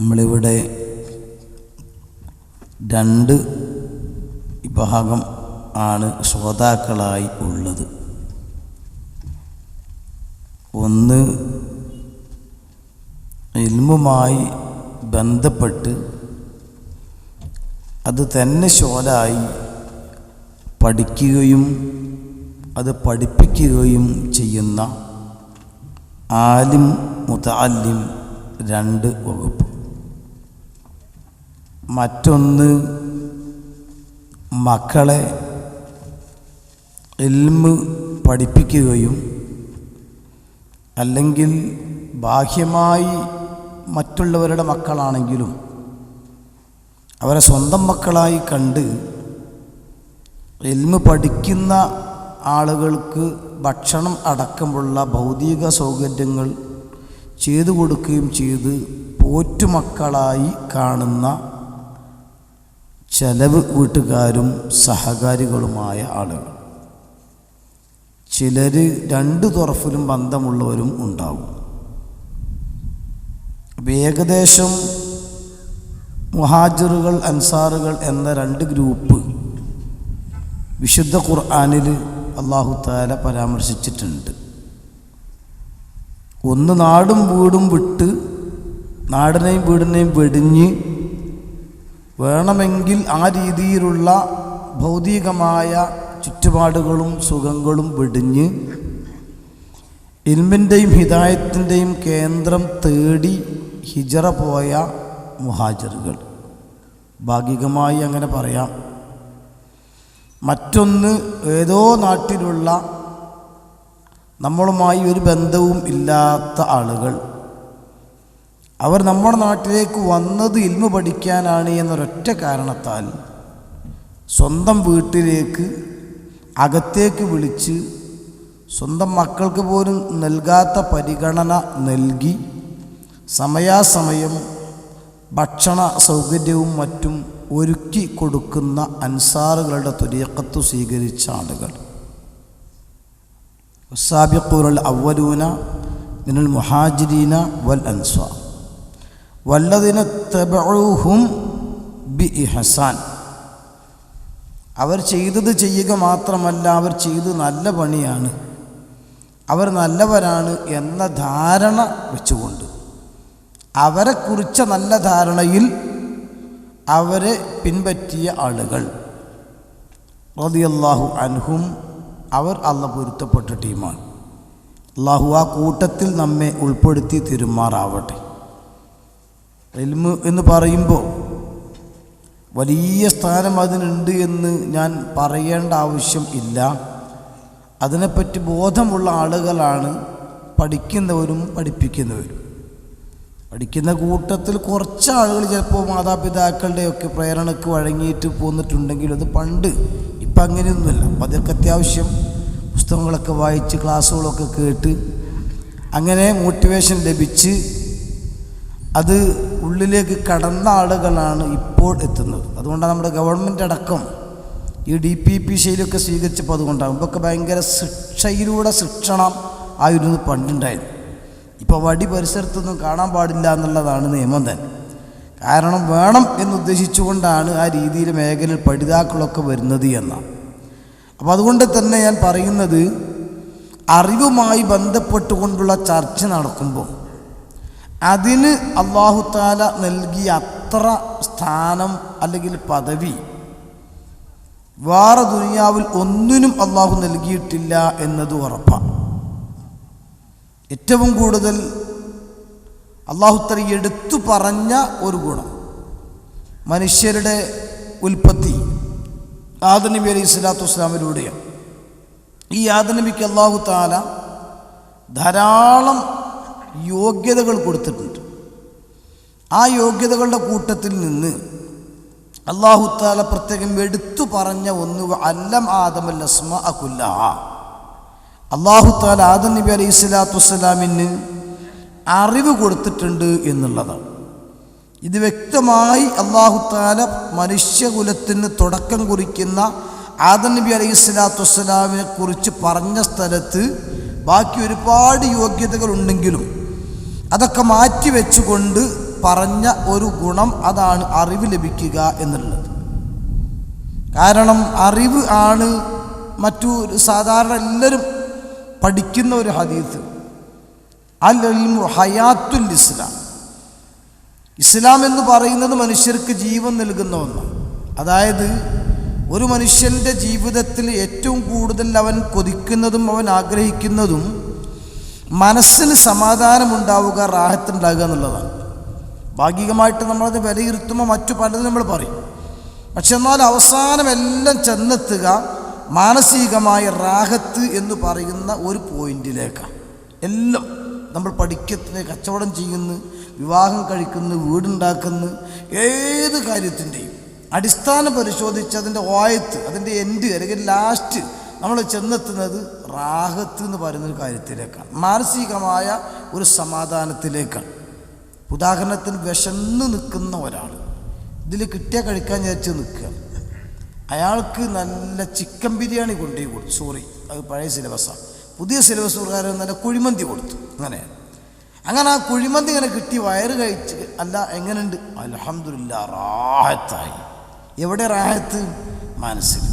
നമ്മളിവിടെ രണ്ട് വിഭാഗം ആണ് ശ്രോതാക്കളായി ഉള്ളത്. ഒന്ന് ഇൽമുമായി ബന്ധപ്പെട്ട് അത് തന്നെ ശോലായി പഠിക്കുകയും അത് പഠിപ്പിക്കുകയും ചെയ്യുന്ന ആലിം മുതഅല്ലിം രണ്ട് വകുപ്പ്. മറ്റൊന്ന് മക്കളെ ഇൽമ് പഠിപ്പിക്കുകയും അല്ലെങ്കിൽ ബാഹ്യമായി മറ്റുള്ളവരുടെ മക്കളാണെങ്കിലും അവരെ സ്വന്തം മക്കളായി കണ്ട് ഇൽമ് പഠിക്കുന്ന ആളുകൾക്ക് ഭക്ഷണം അടക്കമുള്ള ഭൗതിക സൗകര്യങ്ങൾ ചെയ്തു കൊടുക്കുകയും ചെയ്ത് പോറ്റുമക്കളായി കാണുന്ന ചെലവ് വീട്ടുകാരും സഹകാരികളുമായ ആളുകൾ. ചിലർ രണ്ട് തുറഫിലും ബന്ധമുള്ളവരും ഉണ്ടാവും. ഏകദേശം മുഹാജിറുകൾ അൻസാറുകൾ എന്ന രണ്ട് ഗ്രൂപ്പ് വിശുദ്ധ ഖുർആനിൽ അല്ലാഹു തആല പരാമർശിച്ചിട്ടുണ്ട്. ഒന്ന് നാടും വീടും വിട്ട് നാടിനെയും വീടിനെയും വെടിഞ്ഞ് വേണമെങ്കിൽ ആ രീതിയിലുള്ള ഭൗതികമായ ചുറ്റുപാടുകളും സുഖങ്ങളും വെടിഞ്ഞ് ഇൽമിൻ്റെയും ഹിദായത്തിൻ്റെയും കേന്ദ്രം തേടി ഹിജറ പോയ മുഹാജിറുകൾ, ഭാഗികമായി അങ്ങനെ പറയാം. മറ്റൊന്ന് ഏതോ നാട്ടിലുള്ള നമ്മളുമായി ഒരു ബന്ധവും ഇല്ലാത്ത ആളുകൾ, അവർ നമ്മുടെ നാട്ടിലേക്ക് വന്നത് ഇൽമു പഠിക്കാനാണ് എന്നൊരൊറ്റ കാരണത്താൽ സ്വന്തം വീട്ടിലേക്ക് അകത്തേക്ക് വിളിച്ച് സ്വന്തം മക്കൾക്ക് പോലും നൽകാത്ത പരിഗണന നൽകി സമയാസമയം ഭക്ഷണ സൗകര്യവും മറ്റും ഒരുക്കി കൊടുക്കുന്ന അൻസാറുകളുടെ ത്വരീഖത്ത് സ്വീകരിച്ച ആളുകൾ. വസ്സാബിഖൂനൽ അവ്വലൂന മിനൽ മുഹാജിരീന വൽ അൻസ്വാർ വല്ലദീന തബഊഹും ബിഇഹ്സാൻ. അവർ ചെയ്തത് ചെയ്യുക മാത്രമല്ല, അവർ ചെയ്ത് നല്ല പണിയാണ്, അവർ നല്ലവരാണ് എന്ന ധാരണ വെച്ചുകൊണ്ട് അവരെക്കുറിച്ച നല്ല ധാരണയിൽ അവരെ പിൻപറ്റിയ ആളുകൾ റളിയല്ലാഹു അൻഹും, അവർ അല്ലാഹു പൊരുത്തപ്പെട്ട ടീമാണ്. അല്ലാഹു ആ കൂട്ടത്തിൽ നമ്മെ ഉൾപ്പെടുത്തി തിരുമാറാവട്ടെ. ഇൽമ് എന്ന് പറയുമ്പോൾ വലിയ സ്ഥാനം അതിനുണ്ട് എന്ന് ഞാൻ പറയേണ്ട ആവശ്യം ഇല്ല. അതിനെപ്പറ്റി ബോധമുള്ള ആളുകളാണ് പഠിക്കുന്നവരും പഠിപ്പിക്കുന്നവരും. പഠിക്കുന്ന കൂട്ടത്തിൽ കുറച്ച് ആളുകൾ ചിലപ്പോൾ മാതാപിതാക്കളുടെയൊക്കെ പ്രേരണയ്ക്ക് വഴങ്ങിയിട്ട് പോന്നിട്ടുണ്ടെങ്കിലും അത് പണ്ട്, ഇപ്പം അങ്ങനെയൊന്നുമില്ല. അപ്പം അതൊക്കെ അത്യാവശ്യം പുസ്തകങ്ങളൊക്കെ വായിച്ച് ക്ലാസ്സുകളൊക്കെ കേട്ട് അങ്ങനെ മോട്ടിവേഷൻ ലഭിച്ച് അത് ഉള്ളിലേക്ക് കടന്ന ആളുകളാണ് ഇപ്പോൾ എത്തുന്നത്. അതുകൊണ്ടാണ് നമ്മുടെ ഗവൺമെൻറ് അടക്കം ഈ DPP ശൈലിയൊക്കെ സ്വീകരിച്ചപ്പോൾ അതുകൊണ്ടാകും. ഇപ്പൊക്കെ ഭയങ്കര ശിക്ഷയിലൂടെ ശിക്ഷണം ആയിരുന്നു പണ്ടുണ്ടായത്. ഇപ്പോൾ വടി പരിസരത്തൊന്നും കാണാൻ പാടില്ല എന്നുള്ളതാണ് നിയമം തന്നെ. കാരണം വേണം എന്നുദ്ദേശിച്ചുകൊണ്ടാണ് ആ രീതിയിൽ മേഖലയിൽ പഠിതാക്കളൊക്കെ വരുന്നത് എന്നാണ്. അപ്പോൾ അതുകൊണ്ട് തന്നെ ഞാൻ പറയുന്നത്, അറിവുമായി ബന്ധപ്പെട്ടുകൊണ്ടുള്ള ചർച്ച നടക്കുമ്പോൾ അതിന് അല്ലാഹു തആല നൽകിയ അത്ര സ്ഥാനം അല്ലെങ്കിൽ പദവി വേറെ ദുനിയാവിൽ ഒന്നിനും അല്ലാഹു നൽകിയിട്ടില്ല എന്നത് ഉറപ്പാണ്. ഏറ്റവും കൂടുതൽ അല്ലാഹു തആല എടുത്തു പറഞ്ഞ ഒരു ഗുണം മനുഷ്യരുടെ ഉൽപ്പത്തി ആദം നബി അലൈഹി സ്വലാത്തു വസ്സലാമിലൂടെയാണ്. ഈ ആദം നബിക്ക് അല്ലാഹു തആല ധാരാളം യോഗ്യതകൾ കൊടുത്തിട്ടുണ്ട്. ആ യോഗ്യതകളുടെ കൂട്ടത്തിൽ നിന്ന് അല്ലാഹു തആല പ്രത്യേകം എടുത്തു പറഞ്ഞ ഒന്ന്, അല്ലം ആദമൽ അസ്മാഅ കുല്ലഹ. അല്ലാഹു തആല ആദം നബി അലൈഹി സ്വലാത്തു വസ്സലാമിന് അറിവ് കൊടുത്തിട്ടുണ്ട് എന്നുള്ളതാണ്. ഇത് വ്യക്തമായി അല്ലാഹു തആല മനുഷ്യകുലത്തിന് തുടക്കം കുറിക്കുന്ന ആദം നബി അലൈഹി സ്വലാത്തു വസ്സലാമിനെ കുറിച്ച് പറഞ്ഞ സ്ഥലത്ത് ബാക്കി ഒരുപാട് യോഗ്യതകൾ ഉണ്ടെങ്കിലും അതൊക്കെ മാറ്റി വെച്ചുകൊണ്ട് പറഞ്ഞ ഒരു ഗുണം അതാണ് അറിവ് ലഭിക്കുക എന്നുള്ളത്. കാരണം അറിവ് ആണ് മറ്റു സാധാരണ എല്ലാവരും പഠിക്കുന്ന ഒരു ഹദീസ്, അൽ ഇൽമു ഹയാത്തുൽ ഇസ്ലാം. ഇസ്ലാം എന്ന് പറയുന്നത് മനുഷ്യർക്ക് ജീവൻ നൽകുന്ന ഒന്നാണ്. അതായത് ഒരു മനുഷ്യൻ്റെ ജീവിതത്തിൽ ഏറ്റവും കൂടുതൽ അവൻ കൊതിക്കുന്നതും അവൻ ആഗ്രഹിക്കുന്നതും മനസ്സിന് സമാധാനമുണ്ടാവുക, റാഹത്തുണ്ടാവുക എന്നുള്ളതാണ്. ഭാഗികമായിട്ട് നമ്മളത് വിലയിരുത്തുമ്പോൾ മറ്റു പലതും നമ്മൾ പറയും. പക്ഷെ എന്നാൽ അവസാനം എല്ലാം ചെന്നെത്തുക മാനസികമായ റാഹത്ത് എന്ന് പറയുന്ന ഒരു പോയിന്റിലേക്കാണ്. എല്ലാം നമ്മൾ പഠിക്കുന്ന, കച്ചവടം ചെയ്യുന്നു, വിവാഹം കഴിക്കുന്നു, വീടുണ്ടാക്കുന്നു, ഏത് കാര്യത്തിൻ്റെയും അടിസ്ഥാനം പരിശോധിച്ച് അതിൻ്റെ ഓയത്ത്, അതിൻ്റെ എൻഡ് അല്ലെങ്കിൽ ലാസ്റ്റ് നമ്മൾ ചെന്നെത്തുന്നത് റാഹത്ത് എന്ന് പറയുന്നൊരു കാര്യത്തിലേക്കാണ്, മാനസികമായ ഒരു സമാധാനത്തിലേക്കാണ്. ഉദാഹരണത്തിന് വിശന്ന് നിൽക്കുന്ന ഒരാൾ ഇതിൽ കിട്ടിയാൽ കഴിക്കാൻ വിചാരിച്ച് നിൽക്കുക, അയാൾക്ക് നല്ല ചിക്കൻ ബിരിയാണി കൊണ്ടുപോയി കൊടുത്തു. സോറി, അത് പഴയ സിലബസാണ്. പുതിയ സിലബസ് പ്രകാരം നല്ല കുഴിമന്തി കൊടുത്തു. അങ്ങനെ ആ കുഴിമന്തി ഇങ്ങനെ കിട്ടി, വയറ് കഴിച്ച് അല്ല എങ്ങനെയുണ്ട്, അൽഹംദുലില്ലാ റാഹത്തായി. എവിടെ റാഹത്ത്? മനസ്സിൽ.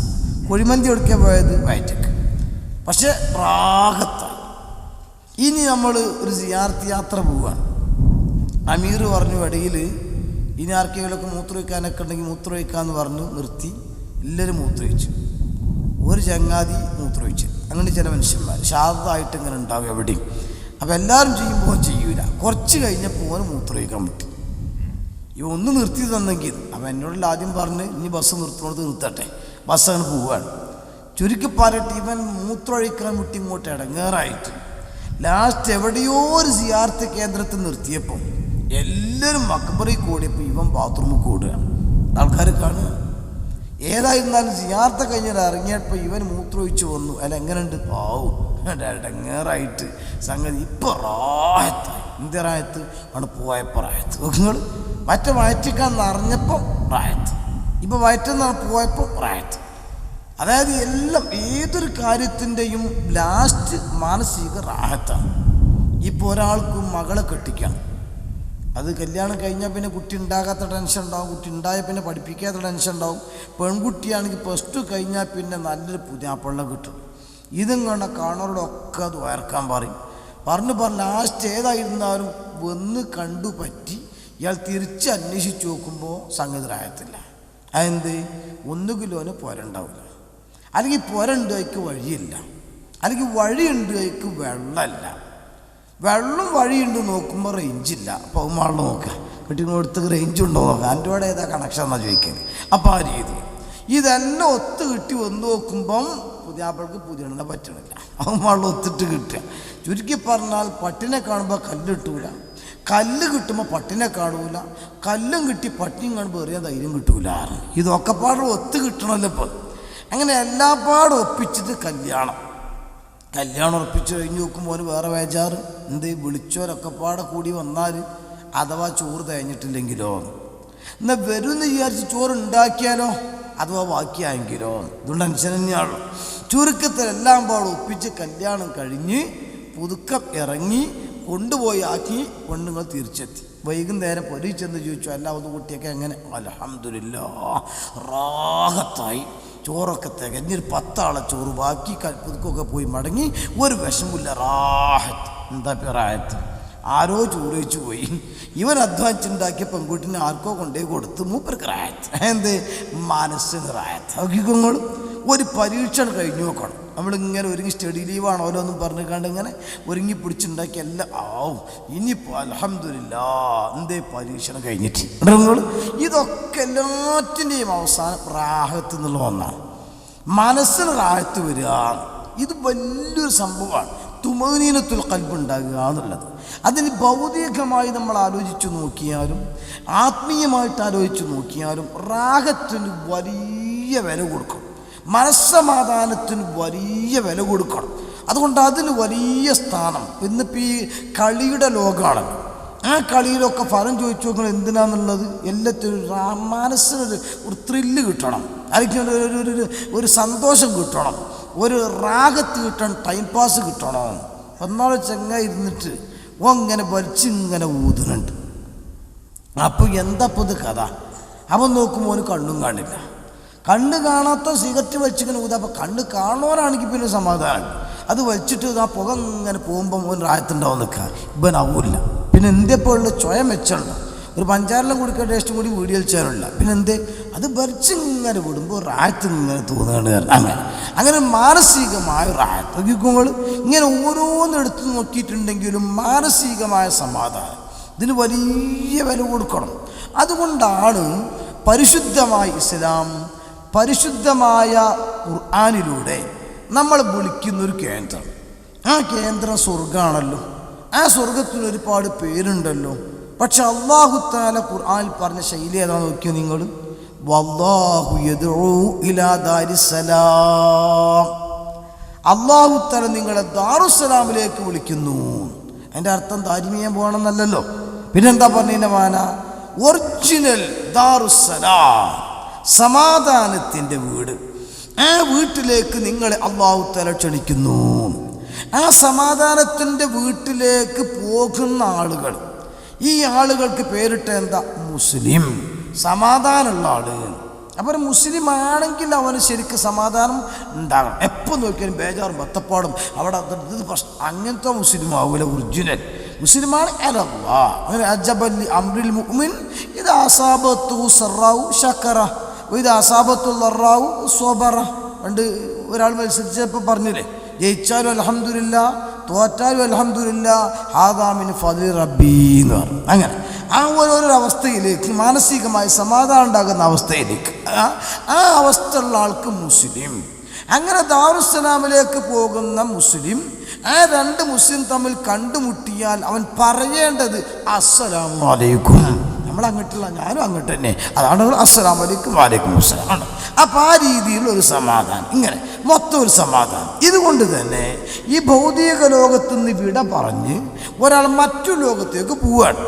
കുഴിമന്തി കൊടുക്കാൻ പോയത് വയറ്റക്ക്, പക്ഷെ റാഹത്തായി. ഇനി നമ്മൾ ഒരു സിയാറത്ത് യാത്ര പോവുകയാണ്. അമീർ പറഞ്ഞു ഇടയിൽ ഇനി ആർക്കെങ്കിലുമൊക്കെ മൂത്രമൊഴിക്കാനൊക്കെ ഉണ്ടെങ്കിൽ മൂത്രമൊഴിക്കാമെന്ന് പറഞ്ഞു നിർത്തി. എല്ലാവരും മൂത്രമൊഴിച്ചു. ഒരു ചങ്ങാതി മൂത്രമൊഴിച്ചു. അങ്ങനെ ചില മനുഷ്യന്മാർ ശാന്തമായിട്ട് ഇങ്ങനെ ഉണ്ടാവും എവിടെയും. അപ്പം എല്ലാവരും ചെയ്യുമ്പോൾ ചെയ്യൂല. കുറച്ച് കഴിഞ്ഞപ്പോൾ ഓന് മൂത്രമൊഴിക്കാൻ പറ്റും. ഒന്ന് നിർത്തി തന്നെങ്കിൽ അപ്പം എന്നോട് ആദ്യം പറഞ്ഞ് ഇനി ബസ് നിർത്തുന്നത് നിർത്തട്ടെ, ബസ് അങ്ങനെ പോവുകയാണ്. ചുരുക്കി പറഞ്ഞിട്ട് ഇവൻ മൂത്രമൊഴിക്കാൻ വിട്ട് ഇങ്ങോട്ട് ഇടങ്ങേറായിട്ട് ലാസ്റ്റ് എവിടെയോ ഒരു സിയാർത്ത് കേന്ദ്രത്തിൽ നിർത്തിയപ്പോൾ എല്ലാവരും മക്ബറിൽ കൂടിയപ്പോൾ ഇവൻ ബാത്റൂമിൽ കൂടുകയാണ്. ആൾക്കാർ കാണുക. ഏതായിരുന്നാലും സിയാർത്ത കഴിഞ്ഞിട്ട് ഇറങ്ങിയപ്പോൾ ഇവൻ മൂത്രമൊഴിച്ച് വന്നു. അല്ല എങ്ങനെയുണ്ട്? പാവും ഇടങ്ങേറായിട്ട് സംഗതി. ഇപ്പോൾ റാഹത്തായി. എന്ത് റാഹത്ത് ആണ്? പോയപ്പോൾ റാഹത്ത്. നിങ്ങൾ മറ്റേ വയറ്റിക്കാൻ നിറഞ്ഞപ്പോൾ റാഹത്ത്, ഇപ്പോൾ വയറ്റെന്നാണ് പോയപ്പോൾ റാഹത്ത്. അതായത് എല്ലാം ഏതൊരു കാര്യത്തിൻ്റെയും ലാസ്റ്റ് മാനസിക റാഹത്താണ്. ഇപ്പോൾ ഒരാൾക്ക് മകളെ കെട്ടിക്കണം, അത് കല്യാണം കഴിഞ്ഞാൽ പിന്നെ കുട്ടി ഉണ്ടാകാത്ത ടെൻഷൻ ഉണ്ടാവും, കുട്ടി ഉണ്ടായാൽ പിന്നെ പഠിപ്പിക്കാത്ത ടെൻഷൻ ഉണ്ടാവും. പെൺകുട്ടിയാണെങ്കിൽ +2 കഴിഞ്ഞാൽ പിന്നെ നല്ലൊരു പുതിയാപ്പള്ള കിട്ടും. ഇതും കണ്ട കാണുന്നവരോടൊക്കെ അത് വയർക്കാൻ പറയും. പറഞ്ഞു ലാസ്റ്റ് ഏതായിരുന്നാലും വന്ന് കണ്ടു പറ്റി ഇയാൾ തിരിച്ച് അന്വേഷിച്ച് നോക്കുമ്പോൾ സംഗതി റാഹത്തില്ല. അതെന്ത്? ഒന്നുകിലും അവന് പുരണ്ടാവില്ല, അല്ലെങ്കിൽ പുരണ്ട് കൈക്ക് വഴിയില്ല, അല്ലെങ്കിൽ വഴിയുണ്ട് കൈക്ക് വെള്ളമല്ല. വെള്ളം വഴിയുണ്ട് നോക്കുമ്പോൾ റേഞ്ചില്ല. അപ്പോൾ അവന്മാരുടെ നോക്കുക, കിട്ടിനടുത്ത് റേഞ്ച് ഉണ്ടോ നോക്കുക, ആൻഡ്രോയിഡ് ഏതാ കണക്ഷൻ എന്നാണ് ചോദിക്കുന്നത്. അപ്പോൾ ആ രീതി ഇതെല്ലാം ഒത്ത് കിട്ടി വന്ന് നോക്കുമ്പം പുതിയാപ്പിൾക്ക് പുതിയണ്ണ പറ്റണില്ല, അവന്മാരുടെ ഒത്തിട്ട് കിട്ടുക. ചുരുക്കി പറഞ്ഞാൽ പട്ടിനെ കാണുമ്പോൾ കല്ല് കിട്ടൂല, കല്ല് കിട്ടുമ്പോൾ പട്ടിനെ കാണൂല, കല്ലും കിട്ടി പട്ടിയും കാണുമ്പോൾ എറിയാൻ ധൈര്യം കിട്ടൂല. ഇതൊക്കെ പാടും ഒത്ത് കിട്ടണമല്ലോ ഇപ്പോൾ. അങ്ങനെ എല്ലാ പാടും ഒപ്പിച്ചിട്ട് കല്യാണം ഉറപ്പിച്ച് കഴിഞ്ഞ് നോക്കുമ്പോൾ അവന് വേറെ വേജാറ്. എന്ത്? വിളിച്ചോരൊക്കെ പാടെ കൂടി വന്നാൽ അഥവാ ചോറ് തേഞ്ഞിട്ടില്ലെങ്കിലോ, എന്നാൽ വരുമെന്ന് വിചാരിച്ച് ചോറ് ഉണ്ടാക്കിയാലോ, അഥവാ ബാക്കിയായെങ്കിലോ, ഇതുകൊണ്ട് ടെൻഷൻ തന്നെയാണല്ലോ. ചുരുക്കത്തിൽ എല്ലാം പാടും ഒപ്പിച്ച് കല്യാണം കഴിഞ്ഞ് പുതുക്കം ഇറങ്ങി കൊണ്ടുപോയി ആക്കി പെണ്ണുങ്ങൾ തിരിച്ചെത്തി. വൈകുന്നേരം പൊരി ചെന്ന് ചോദിച്ചു, അല്ല ഒന്ന് കുട്ടിയൊക്കെ എങ്ങനെ? അൽഹംദുലില്ലാ റാഹത്തായി. ചോറൊക്കെ തികഞ്ഞൊരു 10 ആളെ ചോറ് ബാക്കി പുതുക്കൊക്കെ പോയി മടങ്ങി. ഒരു വിഷമില്ല, റാഹത്ത്. എന്താ റാഹത്ത്? ആരോ ചോറ് വെച്ച് പോയി. ഇവൻ അധ്വാനിച്ചുണ്ടാക്കിയ പെൺകുട്ടിനെ ആർക്കോ കൊണ്ടേ കൊടുത്ത് മൂപ്പർക്ക് റാഹത്ത്. എന്ത്? മനസ്സിന് റാഹത്ത്. നോക്കിക്കോങ്ങൾ, ഒരു പരീക്ഷണം കഴിഞ്ഞു നോക്കണം. നമ്മളിങ്ങനെ ഒരുങ്ങി സ്റ്റഡി ലീവാണ് ഓരോന്നും പറഞ്ഞു കണ്ട് ഇങ്ങനെ ഒരുങ്ങി പിടിച്ചുണ്ടാക്കി എല്ലാം ആവും. ഇനിയിപ്പോൾ അൽഹംദുലില്ലാ എന്തേ പരീക്ഷണം കഴിഞ്ഞിട്ട്. ഇതൊക്കെ എല്ലാറ്റിൻ്റെയും അവസാനം റാഹത്ത് എന്നുള്ള ഒന്നാണ്. മനസ്സിന് റാഹത്ത് വരിക, ഇത് വലിയൊരു സംഭവമാണ്. തുമനീനത്തുൽ ഖൽബ് ഉണ്ടാകുക എന്നുള്ളത്. അതിന് ഭൗതികമായി നമ്മൾ ആലോചിച്ച് നോക്കിയാലും ആത്മീയമായിട്ട് ആലോചിച്ച് നോക്കിയാലും റാഹത്തിന് വലിയ വില കൊടുക്കണം, മനസ്സമാധാനത്തിന് വലിയ വില കൊടുക്കണം. അതുകൊണ്ട് അതിന് വലിയ സ്ഥാനം. ഇന്നിപ്പോൾ ഈ കളിയുടെ ലോകമാണ്. ആ കളിയിലൊക്കെ ഫലം ചോദിച്ചു നോക്കണം എന്തിനാന്നുള്ളത്. എല്ലാത്തിനും മനസ്സിനൊരു ത്രില്ല് കിട്ടണം, അല്ലെങ്കിൽ ഒരു സന്തോഷം കിട്ടണം, ഒരു റാഹത്ത് കിട്ടണം, ടൈം പാസ് കിട്ടണം. ഒന്നാളെ ചങ്ങ ഇരുന്നിട്ട് അങ്ങനെ വലിച്ചിങ്ങനെ ഊതുന്നുണ്ട്. അപ്പോൾ എന്താ ഇത് കഥ? അവൻ നോക്കുമ്പോൾ ഓന് കണ്ണും കാണില്ല. കണ്ണ് കാണാത്ത സിഗരറ്റ് വലിച്ചിങ്ങനെ ഊതാ. അപ്പോൾ കണ്ണ് കാണുവാനാണെങ്കിൽ പിന്നെ സമാധാനം. അത് വലിച്ചിട്ട് ആ പുക ഇങ്ങനെ പോകുമ്പം ഓൻ റായത്തുണ്ടാവും നിൽക്കുക. ഇവനാവൂല്ല. പിന്നെ എന്തെപ്പോഴുള്ള സ്വയം വെച്ചുള്ള ഒരു പഞ്ചാരെല്ലാം കുടിക്കാൻ ടേസ്റ്റും കൂടി വീഡിയോ വെച്ചാലുള്ള പിന്നെ എന്തേ അത് ഭരിച്ചിങ്ങനെ വിടുമ്പോൾ റായത്ത് ഇങ്ങനെ തോന്നുകയാണ്. അങ്ങനെ മാനസികമായ റായത്ത് നോക്കിക്കോങ്ങൾ. ഇങ്ങനെ ഓരോന്നെടുത്ത് നോക്കിയിട്ടുണ്ടെങ്കിലും മാനസികമായ സമാധാനം ഇതിന് വലിയ വില കൊടുക്കണം. അതുകൊണ്ടാണ് പരിശുദ്ധമായ ഇസ്ലാം, പരിശുദ്ധമായ ഖുർആനിലൂടെ നമ്മൾ വിളിക്കുന്നൊരു കേന്ദ്രം. ആ കേന്ദ്രം സ്വർഗമാണല്ലോ. ആ സ്വർഗത്തിന് ഒരുപാട് പേരുണ്ടല്ലോ. പക്ഷെ അല്ലാഹു തആല ഖുർആനിൽ പറഞ്ഞ ശൈലി ഏതാ നോക്കിയോ നിങ്ങൾ? വല്ലാഹു യദ്ഉ ഇലാ ദാരിസ്സലാം. അല്ലാഹു തആല നിങ്ങളെ ദാറുസ്സലാമിലേക്ക് വിളിക്കുന്നു. അതിൻ്റെ അർത്ഥം ദാരിമിയാൻ പോകണമെന്നല്ലല്ലോ. പിന്നെന്താ പറഞ്ഞതിൻ്റെ മാന? ഒറിജിനൽ ദാറുസ്സലാം, സമാധാനത്തിൻ്റെ വീട്. ആ വീട്ടിലേക്ക് നിങ്ങളെ അല്ലാഹു തആല ക്ഷണിക്കുന്നു. ആ സമാധാനത്തിൻ്റെ വീട്ടിലേക്ക് പോകുന്ന ആളുകൾ, ഈ ആളുകൾക്ക് പേരിട്ട എന്താ? മുസ്ലിം, സമാധാനമുള്ള ആള്. അപ്പോൾ ഒരു മുസ്ലിം ആണെങ്കിൽ അവന് ശരിക്കും സമാധാനം ഉണ്ടാകണം. എപ്പോൾ നോക്കിയാലും ബേജാറും ബത്തപ്പാടും അവിടെ ഇത് പ്രശ്നം. അങ്ങനത്തെ മുസ്ലിം ആവൂല. ഒറിജിനൽ മുസ്ലിമാണ് അലല്ലാ. അങ്ങനെ അജബല്ലി അംറിൽ മുഅ്മിൻ ഇത് അസാബത്തു സറാവു ശക്കറ ഇത് അസാബത്തു ലറാവു സ്വബറ. പണ്ട് ഒരാൾ മത്സരിച്ചപ്പോൾ പറഞ്ഞില്ലേ, ജയിച്ചാലും അൽഹംദുലില്ലാ, തോറ്റാലും അൽഹംദുലില്ലാ, ഹാദാ മിൻ ഫദ്ലി റബ്ബി എന്ന് പറഞ്ഞു. അങ്ങനെ ആ ഓരോരോ അവസ്ഥയിലേക്ക്, മാനസികമായി സമാധാനം ഉണ്ടാകുന്ന അവസ്ഥയിലേക്ക്, ആ അവസ്ഥയുള്ള ആൾക്ക് മുസ്ലിം. അങ്ങനെ ദാറുസ്സലാമിലേക്ക് പോകുന്ന മുസ്ലിം, ആ രണ്ട് മുസ്ലിം തമ്മിൽ കണ്ടുമുട്ടിയാൽ അവൻ പറയേണ്ടത് അസ്സലാമു അലൈക്കും. നമ്മൾ അങ്ങോട്ടുള്ള, ഞാനും അങ്ങോട്ട് തന്നെ. അതാണ് അസ്സലാമു അലൈക്കും വലൈക്കും അസ്സലാം. അപ്പം ആ രീതിയിലുള്ള ഒരു സമാധാനം, ഇങ്ങനെ മൊത്തം ഒരു സമാധാനം. ഇതുകൊണ്ട് തന്നെ ഈ ഭൗതിക ലോകത്തു നിന്ന് വിട പറഞ്ഞ് ഒരാൾ മറ്റു ലോകത്തേക്ക് പോവുകയാണ്.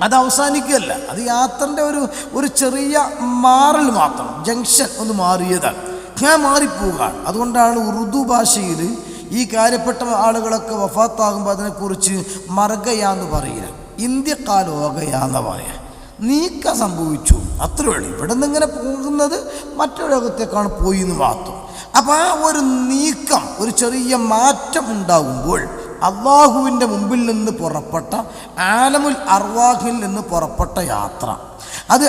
അത് അവസാനിക്കുകയല്ല, അത് യാത്രൻ്റെ ഒരു ചെറിയ മാറൽ മാത്രം, ജംഗ്ഷൻ ഒന്ന് മാറിയതാണ്. ഞാൻ മാറിപ്പോവുകയാണ്. അതുകൊണ്ടാണ് ഉറുദു ഭാഷയിൽ ഈ കാര്യപ്പെട്ട ആളുകളൊക്കെ വഫാത്താകുമ്പോൾ അതിനെക്കുറിച്ച് മർഗയാന്ന് പറയില്ല, ഇന്ത്യക്കാലോകയാന്ന് പറയാം. നീക്കം സംഭവിച്ചു, അത്രേ ഉള്ളൂ. ഇവിടെ നിന്ന് ഇങ്ങനെ പോകുന്നത് മറ്റൊരു ലോകത്തേക്കാണ് പോയി എന്ന് മാത്രം. അപ്പം ആ ഒരു നീക്കം, ഒരു ചെറിയ മാറ്റം ഉണ്ടാകുമ്പോൾ അള്ളാഹുവിൻ്റെ മുമ്പിൽ നിന്ന് പുറപ്പെട്ട ആലമുൽ അർവാഹിൽ നിന്ന് പുറപ്പെട്ട യാത്ര, അത്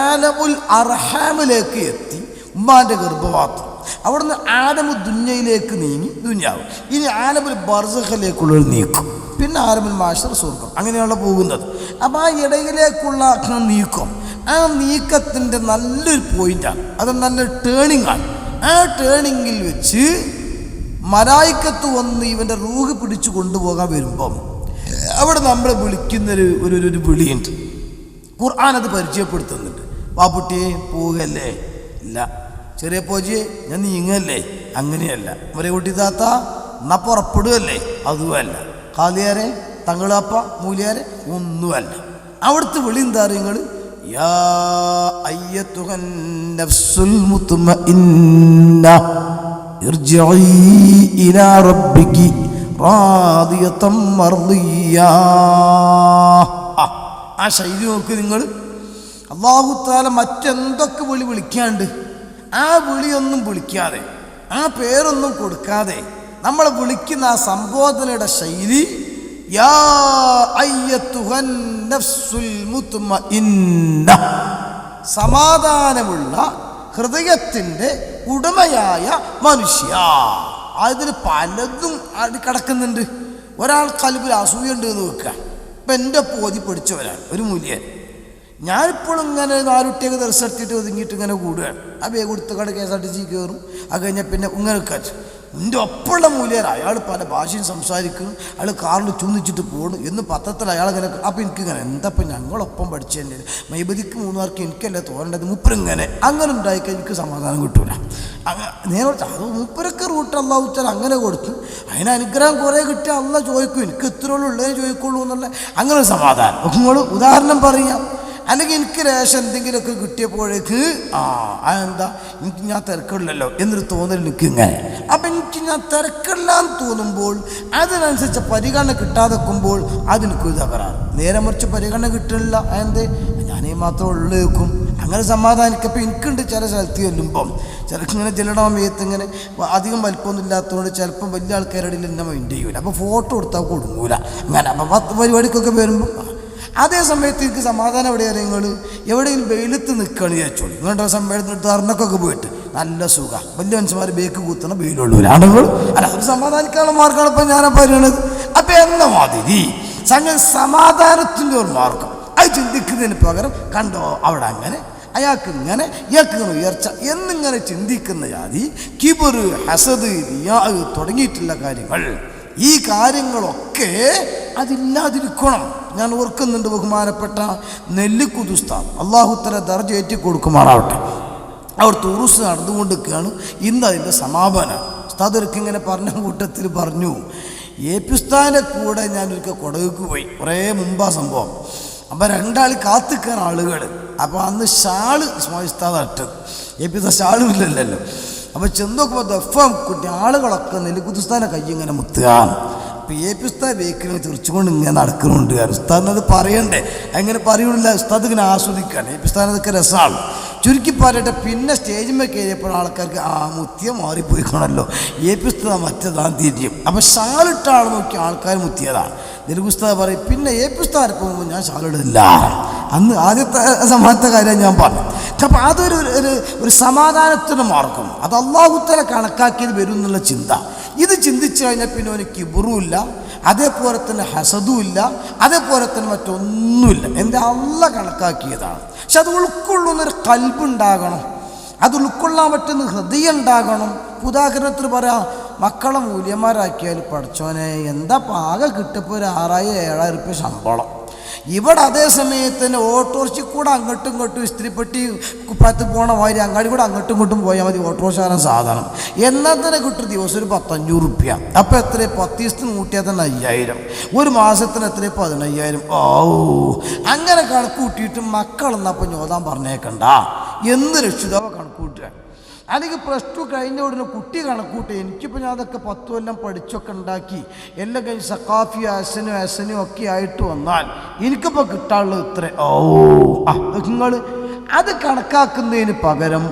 ആലമുൽ അർഹാമിലേക്ക് എത്തി, ഉമ്മാൻ്റെ ഗർഭപാത്രം. അവിടുന്ന് ആലമു ദുന്യയിലേക്ക് നീങ്ങി, ദുന്യാവ്. ഇനി ആലമുൽ ബർസഖിലേക്കുള്ളൊരു നീക്കം, പിന്നെ ആലമുൽ മാശർ സ്വർഗം, അങ്ങനെയുള്ള പോകുന്നത്. അപ്പം ആ ഇടയിലേക്കുള്ള നീക്കം, ആ നീക്കത്തിൻ്റെ നല്ലൊരു പോയിൻ്റാണ്, അത് നല്ലൊരു ടേണിംഗ് ആണ്. ആ ടേണിങ്ങിൽ വെച്ച് മലായിക്കത്ത് വന്ന് ഇവൻ്റെ റൂഹ് പിടിച്ചു കൊണ്ടുപോകാൻ വരുമ്പം അവിടെ നമ്മൾ വിളിക്കുന്നൊരു ഒരു വിളിയുണ്ട്. ഖുർആൻ അത് പരിചയപ്പെടുത്തുന്നുണ്ട്. വാപ്പുട്ടിയെ പോവുകയല്ലേ? ഇല്ല. ചെറിയ പോജിയെ ഞാൻ നീങ്ങല്ലേ? അങ്ങനെയല്ല. ഒരേ കുട്ടി താത്ത എന്നാ പുറപ്പെടുകയല്ലേ? അതുമല്ല. ഖാലിയാരെ, തങ്ങളാപ്പ, മൂലിയാരെ ഒന്നുമല്ല. അവിടുത്തെ വിളി എന്താ നിങ്ങൾ? യാ അയ്യത്തുഹൻ നഫ്സുൽ മുത്മഇന്ന ഇർജിഇ ഇലാ റബ്ബികി റാദിയതൻ മർദിയാ. ആ ശൈലി നോക്ക് നിങ്ങൾ. അല്ലാഹു തആല മറ്റെന്തൊക്കെ വിളിക്കാണ്ട്, ആ വിളിയൊന്നും വിളിക്കാതെ, ആ പേരൊന്നും കൊടുക്കാതെ നമ്മളെ വിളിക്കുന്ന ആ സംബോധനയുടെ ശൈലി യാ അയ്യത്തുഹൻ നഫ്സുൽ മുത്മഇന്ന, സമാധാനമുള്ള ഹൃദയത്തിൻ്റെ ഉടമയായ മനുഷ്യ. അതിൽ പലതും കിടക്കുന്നുണ്ട്. ഒരാൾ കൽബിൽ അസൂയുണ്ട് എന്ന് വെക്കുക. ഇപ്പം എൻ്റെ പോതി പഠിച്ചവരാണ് ഒരു മൂല്യൻ. ഞാനിപ്പോഴും ഇങ്ങനെ നാലുട്ടിയൊക്കെ റിസർച്ചിട്ട് ഒതുങ്ങിയിട്ട് ഇങ്ങനെ കൂടുകയാണ്. ആ ബേ കൊടുത്ത കട KSRTC കയറും. അത് കഴിഞ്ഞാൽ പിന്നെ ഇങ്ങനെ കാറ്റ്. എൻ്റെ ഒപ്പമുള്ള മൂല്യർ അയാൾ പല ഭാഷയും സംസാരിക്കും, അയാൾ കാറിൽ ചുന്നിച്ചിട്ട് പോകണം എന്ന് പത്രത്തിൽ അയാളിങ്ങനെ. അപ്പോൾ എനിക്കിങ്ങനെ എന്താപ്പം ഞങ്ങളൊപ്പം പഠിച്ചതിൻ്റെ മൈബദിക്ക് 3 മാർക്ക് എനിക്കല്ലേ തോന്നേണ്ടത്, മൂപ്പരിങ്ങനെ അങ്ങനെ ഉണ്ടായിക്കാൻ എനിക്ക് സമാധാനം കിട്ടൂല. നേരെ അത് മൂപ്പരൊക്കെ റൂട്ട് അല്ലാഹു തആല അങ്ങനെ കൊടുത്തു. അതിന് അനുഗ്രഹം കുറേ കിട്ടിയാൽ അല്ല ചോദിക്കും, എനിക്ക് ഇത്രയുള്ളൂ ഉള്ളതേ ചോദിക്കുള്ളൂ എന്നുള്ള അങ്ങനെ ഒരു സമാധാനം. നിങ്ങൾ ഉദാഹരണം പറയാം. അല്ലെങ്കിൽ എനിക്ക് രേഷൻ എന്തെങ്കിലുമൊക്കെ കിട്ടിയപ്പോഴേക്ക് അതെന്താ എനിക്ക് ഞാൻ തിരക്കില്ലല്ലോ എന്നൊരു തോന്നൽ എനിക്ക് ഇങ്ങനെ. അപ്പം എനിക്ക് ഞാൻ തിരക്കില്ലാന്ന് തോന്നുമ്പോൾ അതിനനുസരിച്ച് പരിഗണന കിട്ടാതെ വെക്കുമ്പോൾ അതെനിക്കൊരു തകരാറ്. നേരെ മറിച്ച് പരിഗണന കിട്ടുന്നില്ല, അതെന്തേ ഞാനീ മാത്രം ഉള്ളേക്കും. അങ്ങനെ സമാധാനിക്കപ്പോൾ എനിക്കുണ്ട് ചില സ്ഥലത്ത് ചെല്ലുമ്പം ചിലർക്ക് ഇങ്ങനെ ചെല്ലണം മേത്ത് ഇങ്ങനെ അധികം വലിപ്പമൊന്നും ഇല്ലാത്തതുകൊണ്ട് ചിലപ്പം വലിയ ആൾക്കാരുടെ എന്നെ മൈൻഡ് ചെയ്യൂല. അപ്പോൾ ഫോട്ടോ എടുത്താൽ കൊടുങ്ങൂല. അങ്ങനെ അപ്പം 10 പരിപാടിക്കൊക്കെ വരുമ്പോൾ അതേ സമയത്ത് എനിക്ക് സമാധാനം എവിടെയാണ് നിങ്ങൾ എവിടെയെങ്കിലും വെയിലത്ത് നിൽക്കുകയാണ് വിചാരിച്ചോളൂ. നിങ്ങളുടെ സമ്മേളനത്തിൽ അറിഞ്ഞൊക്കെ പോയിട്ട് നല്ല സുഖം വലിയ മനുഷ്യന്മാർ ബേക്ക് കൂത്തണം വെയിലുള്ളൂല ആളുകൾ അല്ല അത് സമാധാനിക്കാനുള്ള മാർഗ്ഗമാണ് ഇപ്പം ഞാൻ പറയണത്. അപ്പം എന്ന മാതിരി സംഗതി സമാധാനത്തിൻ്റെ ഒരു മാർഗം അത് ചിന്തിക്കുന്നതിന് പകരം കണ്ടോ അവിടെ അങ്ങനെ അയാൾക്ക് ഇങ്ങനെ ഇയാൾക്ക് ഇങ്ങനെ ഉയർച്ച എന്നിങ്ങനെ ചിന്തിക്കുന്ന ജാതി കിബർ ഹസദ് റിയാ തുടങ്ങിയിട്ടുള്ള കാര്യങ്ങൾ ഈ കാര്യങ്ങളൊക്കെ അതില്ലാതിരിക്കണം. ഞാൻ ഓർക്കുന്നുണ്ട് ബഹുമാനപ്പെട്ട നെല്ലിക്കുത്ത് ഉസ്താദ് അള്ളാഹുത്തല ദർജ ഏറ്റി കൊടുക്കുമാറാവട്ടെ. അവർ തുറൂസ് നടന്നുകൊണ്ടിരിക്കുകയാണ്. ഇന്ന് അതിൻ്റെ സമാപനം. ഉസ്താദ് ഒരിക്കൽ ഇങ്ങനെ പറഞ്ഞ കൂട്ടത്തിൽ പറഞ്ഞു, എ പി ഉസ്താദിൻ്റെ കൂടെ ഞാനൊരിക്കൽ കൊടകുക്ക് പോയി. കുറേ മുമ്പാ സംഭവം. അപ്പം 2 ആൾ കാത്തിക്കാൻ ആളുകൾ. അപ്പോൾ അന്ന് ഷാള് ഉസ്താദ് ഇട്ടത്, എ പി ഉസ്താദ് ഷാളും ഇല്ലല്ലോ. അപ്പോൾ ചെന്ന് നോക്കുമ്പോൾ ദഫം കുട്ടി ആളുകളൊക്കെ നെല്ലിക്കുത്ത് ഉസ്താദിനെ കൈ ഇങ്ങനെ മുത്തുകയാണ്. അപ്പോൾ എ പി ഉസ്താദ് ബേക്കിൽ തിരിച്ചുകൊണ്ട് ഇങ്ങനെ നടക്കുന്നുണ്ട്. ഉസ്താദിനത് പറയണ്ടേ, അങ്ങനെ പറയണില്ല. ഉസ്താദ് ഇങ്ങനെ ആസ്വദിക്കുകയാണ്. എ പി ഉസ്താദിനതൊക്കെ രസമാണ്. ചുരുക്കി പറയട്ടെ, പിന്നെ സ്റ്റേജിന്മേൽ കയറിയപ്പോൾ ആൾക്കാർക്ക് മുത്തിയ മാറിപ്പോയിക്കണമല്ലോ, എ പി ഉസ്താദ് മറ്റേതാണ് തിരിയും. അപ്പോൾ ഷാളിട്ട ആൾ നോക്കി ആൾക്കാർ മുത്തിയതാണ്. നെല്ലിക്കുത്ത് ഉസ്താദ് പറയും, പിന്നെ എ പി ഉസ്താദ് പോകുമ്പോൾ ഞാൻ ഷാളിടില്ല. അന്ന് ആദ്യത്തെ സമാനത്തെ കാര്യം ഞാൻ പറഞ്ഞു. അപ്പം അതൊരു ഒരു സമാധാനത്തിൻ്റെ മാർഗം. അത് അള്ളാഹുത്തല കണക്കാക്കിയത് വരും എന്നുള്ള ചിന്ത. ഇത് ചിന്തിച്ചു കഴിഞ്ഞാൽ പിന്നെ അവന് കിബറുമില്ല, അതേപോലെ തന്നെ ഹസദും ഇല്ല, അതേപോലെ തന്നെ മറ്റൊന്നുമില്ല. എൻ്റെ അള്ള കണക്കാക്കിയതാണ്. പക്ഷെ അത് ഉൾക്കൊള്ളുന്നൊരു കൽബുണ്ടാകണം, അത് ഉൾക്കൊള്ളാൻ പറ്റുന്ന ഹൃദയം ഉണ്ടാകണം. ഉദാഹരണത്തിന് പറയാം, മക്കളെ മൂല്യന്മാരാക്കിയാൽ പഠിച്ചോനെ എന്താ പാകം കിട്ടിയപ്പോൾ ഒരു 6000-7000 റുപ്യ ശമ്പളം. ഇവിടെ അതേ സമയത്ത് തന്നെ ഓട്ടോറിക്ഷ കൂടെ അങ്ങോട്ടും ഇങ്ങോട്ടും ഇസ്ത്രീപ്പെട്ടി കുപ്പായത്ത് പോകണ മാതിരി അങ്ങാടി കൂടെ അങ്ങോട്ടും ഇങ്ങോട്ടും പോയാൽ മതി ഓട്ടോറിക്ഷക്കാരൻ സാധനം. എന്നാൽ തന്നെ കിട്ടും ദിവസം ഒരു 1,500 റുപ്യ. അപ്പോൾ എത്ര 10 ദിവസത്തിന് കൂട്ടിയാൽ തന്നെ 5000, ഒരു മാസത്തിന് എത്ര 15,000. അങ്ങനെ കണക്ക് കൂട്ടിയിട്ട് മക്കളെന്നപ്പോൾ ഞോതാൻ പറഞ്ഞേക്കണ്ട എന്ന് രക്ഷിതാവ് കണക്ക് കൂട്ടുക. അല്ലെങ്കിൽ +2 കഴിഞ്ഞ ഉടനെ കുട്ടി കണക്കൂട്ടെ. എനിക്കിപ്പോൾ ഞാൻ അതൊക്കെ 10 കൊല്ലം പഠിച്ചൊക്കെ ഉണ്ടാക്കി എല്ലാം കഴിഞ്ഞ് സക്കാഫിയോ അസനും ഒക്കെ ആയിട്ട് വന്നാൽ എനിക്കിപ്പോൾ കിട്ടാനുള്ളത് ഇത്ര. നിങ്ങൾ അത് കണക്കാക്കുന്നതിന് പകരം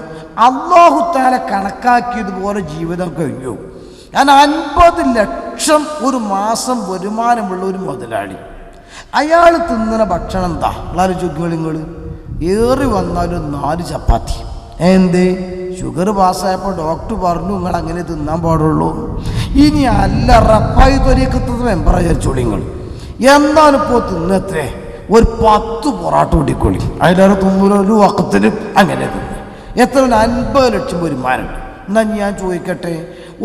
അല്ലാഹു തആല കണക്കാക്കിയതുപോലെ ജീവിതം കഴിഞ്ഞു. ഞാൻ 50 ലക്ഷം ഒരു മാസം വരുമാനമുള്ള ഒരു മുതലാളി, അയാൾ തിന്നുന്ന ഭക്ഷണം എന്താ വളരെ ചുറ്റുകൾ ഏറി വന്നാലും 4 ചപ്പാത്തി. എന്തേ ഷുഗർ പാസ്സായപ്പോൾ ഡോക്ടർ പറഞ്ഞു നിങ്ങൾ അങ്ങനെ തിന്നാൻ പാടുള്ളൂ. ഇനി അല്ല റപ്പായി തൊലിക്കത്തത് മെമ്പറ വിചാരിച്ചോളിങ്ങൾ എന്നാലും ഇപ്പോൾ തിന്നത്രേ ഒരു 10 പൊറാട്ട കൂട്ടിക്കൊള്ളി. അതിലേറെ തിന്നൂല ഒരു വക്കത്തിന് അങ്ങനെ തിന്നു. എത്ര 50 ലക്ഷം വരുമാനമുണ്ട്. എന്നാൽ ഞാൻ ചോദിക്കട്ടെ,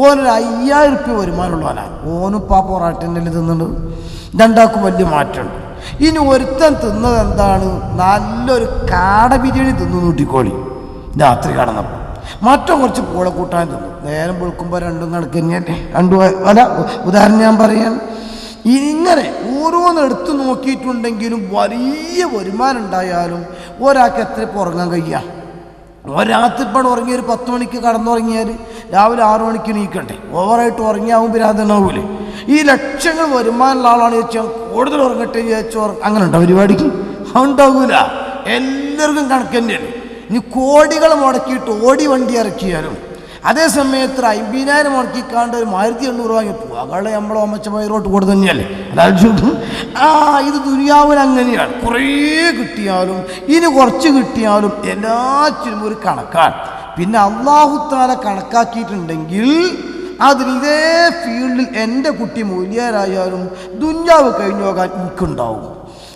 ഓനൊരു 5000 റുപ്യ വരുമാനമുള്ളവനാണ്. ഓനിപ്പോൾ ആ പൊറാട്ടന്നല്ലേ തിന്നുന്നത്. രണ്ടാൾക്കും വലിയ മാറ്റമുണ്ട്. ഇനി ഒരുത്തൻ തിന്നത് എന്താണ്, നല്ലൊരു കാട ബിരിയാണി തിന്നു കൂട്ടിക്കോളി രാത്രി കടന്നപ്പോൾ. മറ്റോ കുറച്ച് പൂള കൂട്ടാൻ തിന്നു. നേരം വെളുക്കുമ്പോൾ രണ്ടും കണക്ക് തന്നെയല്ലേ. അല്ല ഉദാഹരണം ഞാൻ പറയാൻ, ഇങ്ങനെ ഓരോന്നെടുത്ത് നോക്കിയിട്ടുണ്ടെങ്കിലും വലിയ വരുമാനം ഉണ്ടായാലും ഒരാൾക്ക് എത്ര ഉറങ്ങാൻ കഴിയുക? ഒരാത്തിപ്പാട് ഉറങ്ങി ഒരു 10 മണിക്ക് കടന്നുറങ്ങിയാൽ രാവിലെ 6 മണിക്ക് നീക്കണ്ടേ? ഓവറായിട്ട് ഉറങ്ങിയാവുമ്പോൾ രാതനാവൂലേ? ഈ ലക്ഷങ്ങൾ വരുമാനമുള്ള ആളാണ് ചോദിച്ചാൽ കൂടുതൽ ഉറങ്ങട്ടെ ചോദിച്ചോ, അങ്ങനെ ഉണ്ടോ പരിപാടിക്ക്? ഉണ്ടാവൂല. എല്ലാവർക്കും കണക്ക് തന്നെയാണ്. ഇനി കോടികൾ മുടക്കിയിട്ട് ഓടി വണ്ടി ഇറക്കിയാലും അതേ സമയത്ത് 50,000 മുടക്കിക്കാണ്ട് ഒരു 1800 വാങ്ങി പോകും. അകളെ നമ്മളെ ഒമ്മച്ച പൈറോട്ട് കൂടെ തന്നെയല്ലേ. അതായത് ഇത് ദുനിയാവിൽ അങ്ങനെയാണ്. കുറേ കിട്ടിയാലും ഇനി കുറച്ച് കിട്ടിയാലും എല്ലാറ്റിനും ഒരു കണക്കാണ്. പിന്നെ അല്ലാഹു തആല കണക്കാക്കിയിട്ടുണ്ടെങ്കിൽ അതിൽ ഇതേ ഫീൽഡിൽ എൻ്റെ കുട്ടി മൂല്യരായാലും ദുനിയാവ് കഴിഞ്ഞു പോകാൻ എനിക്കുണ്ടാവും.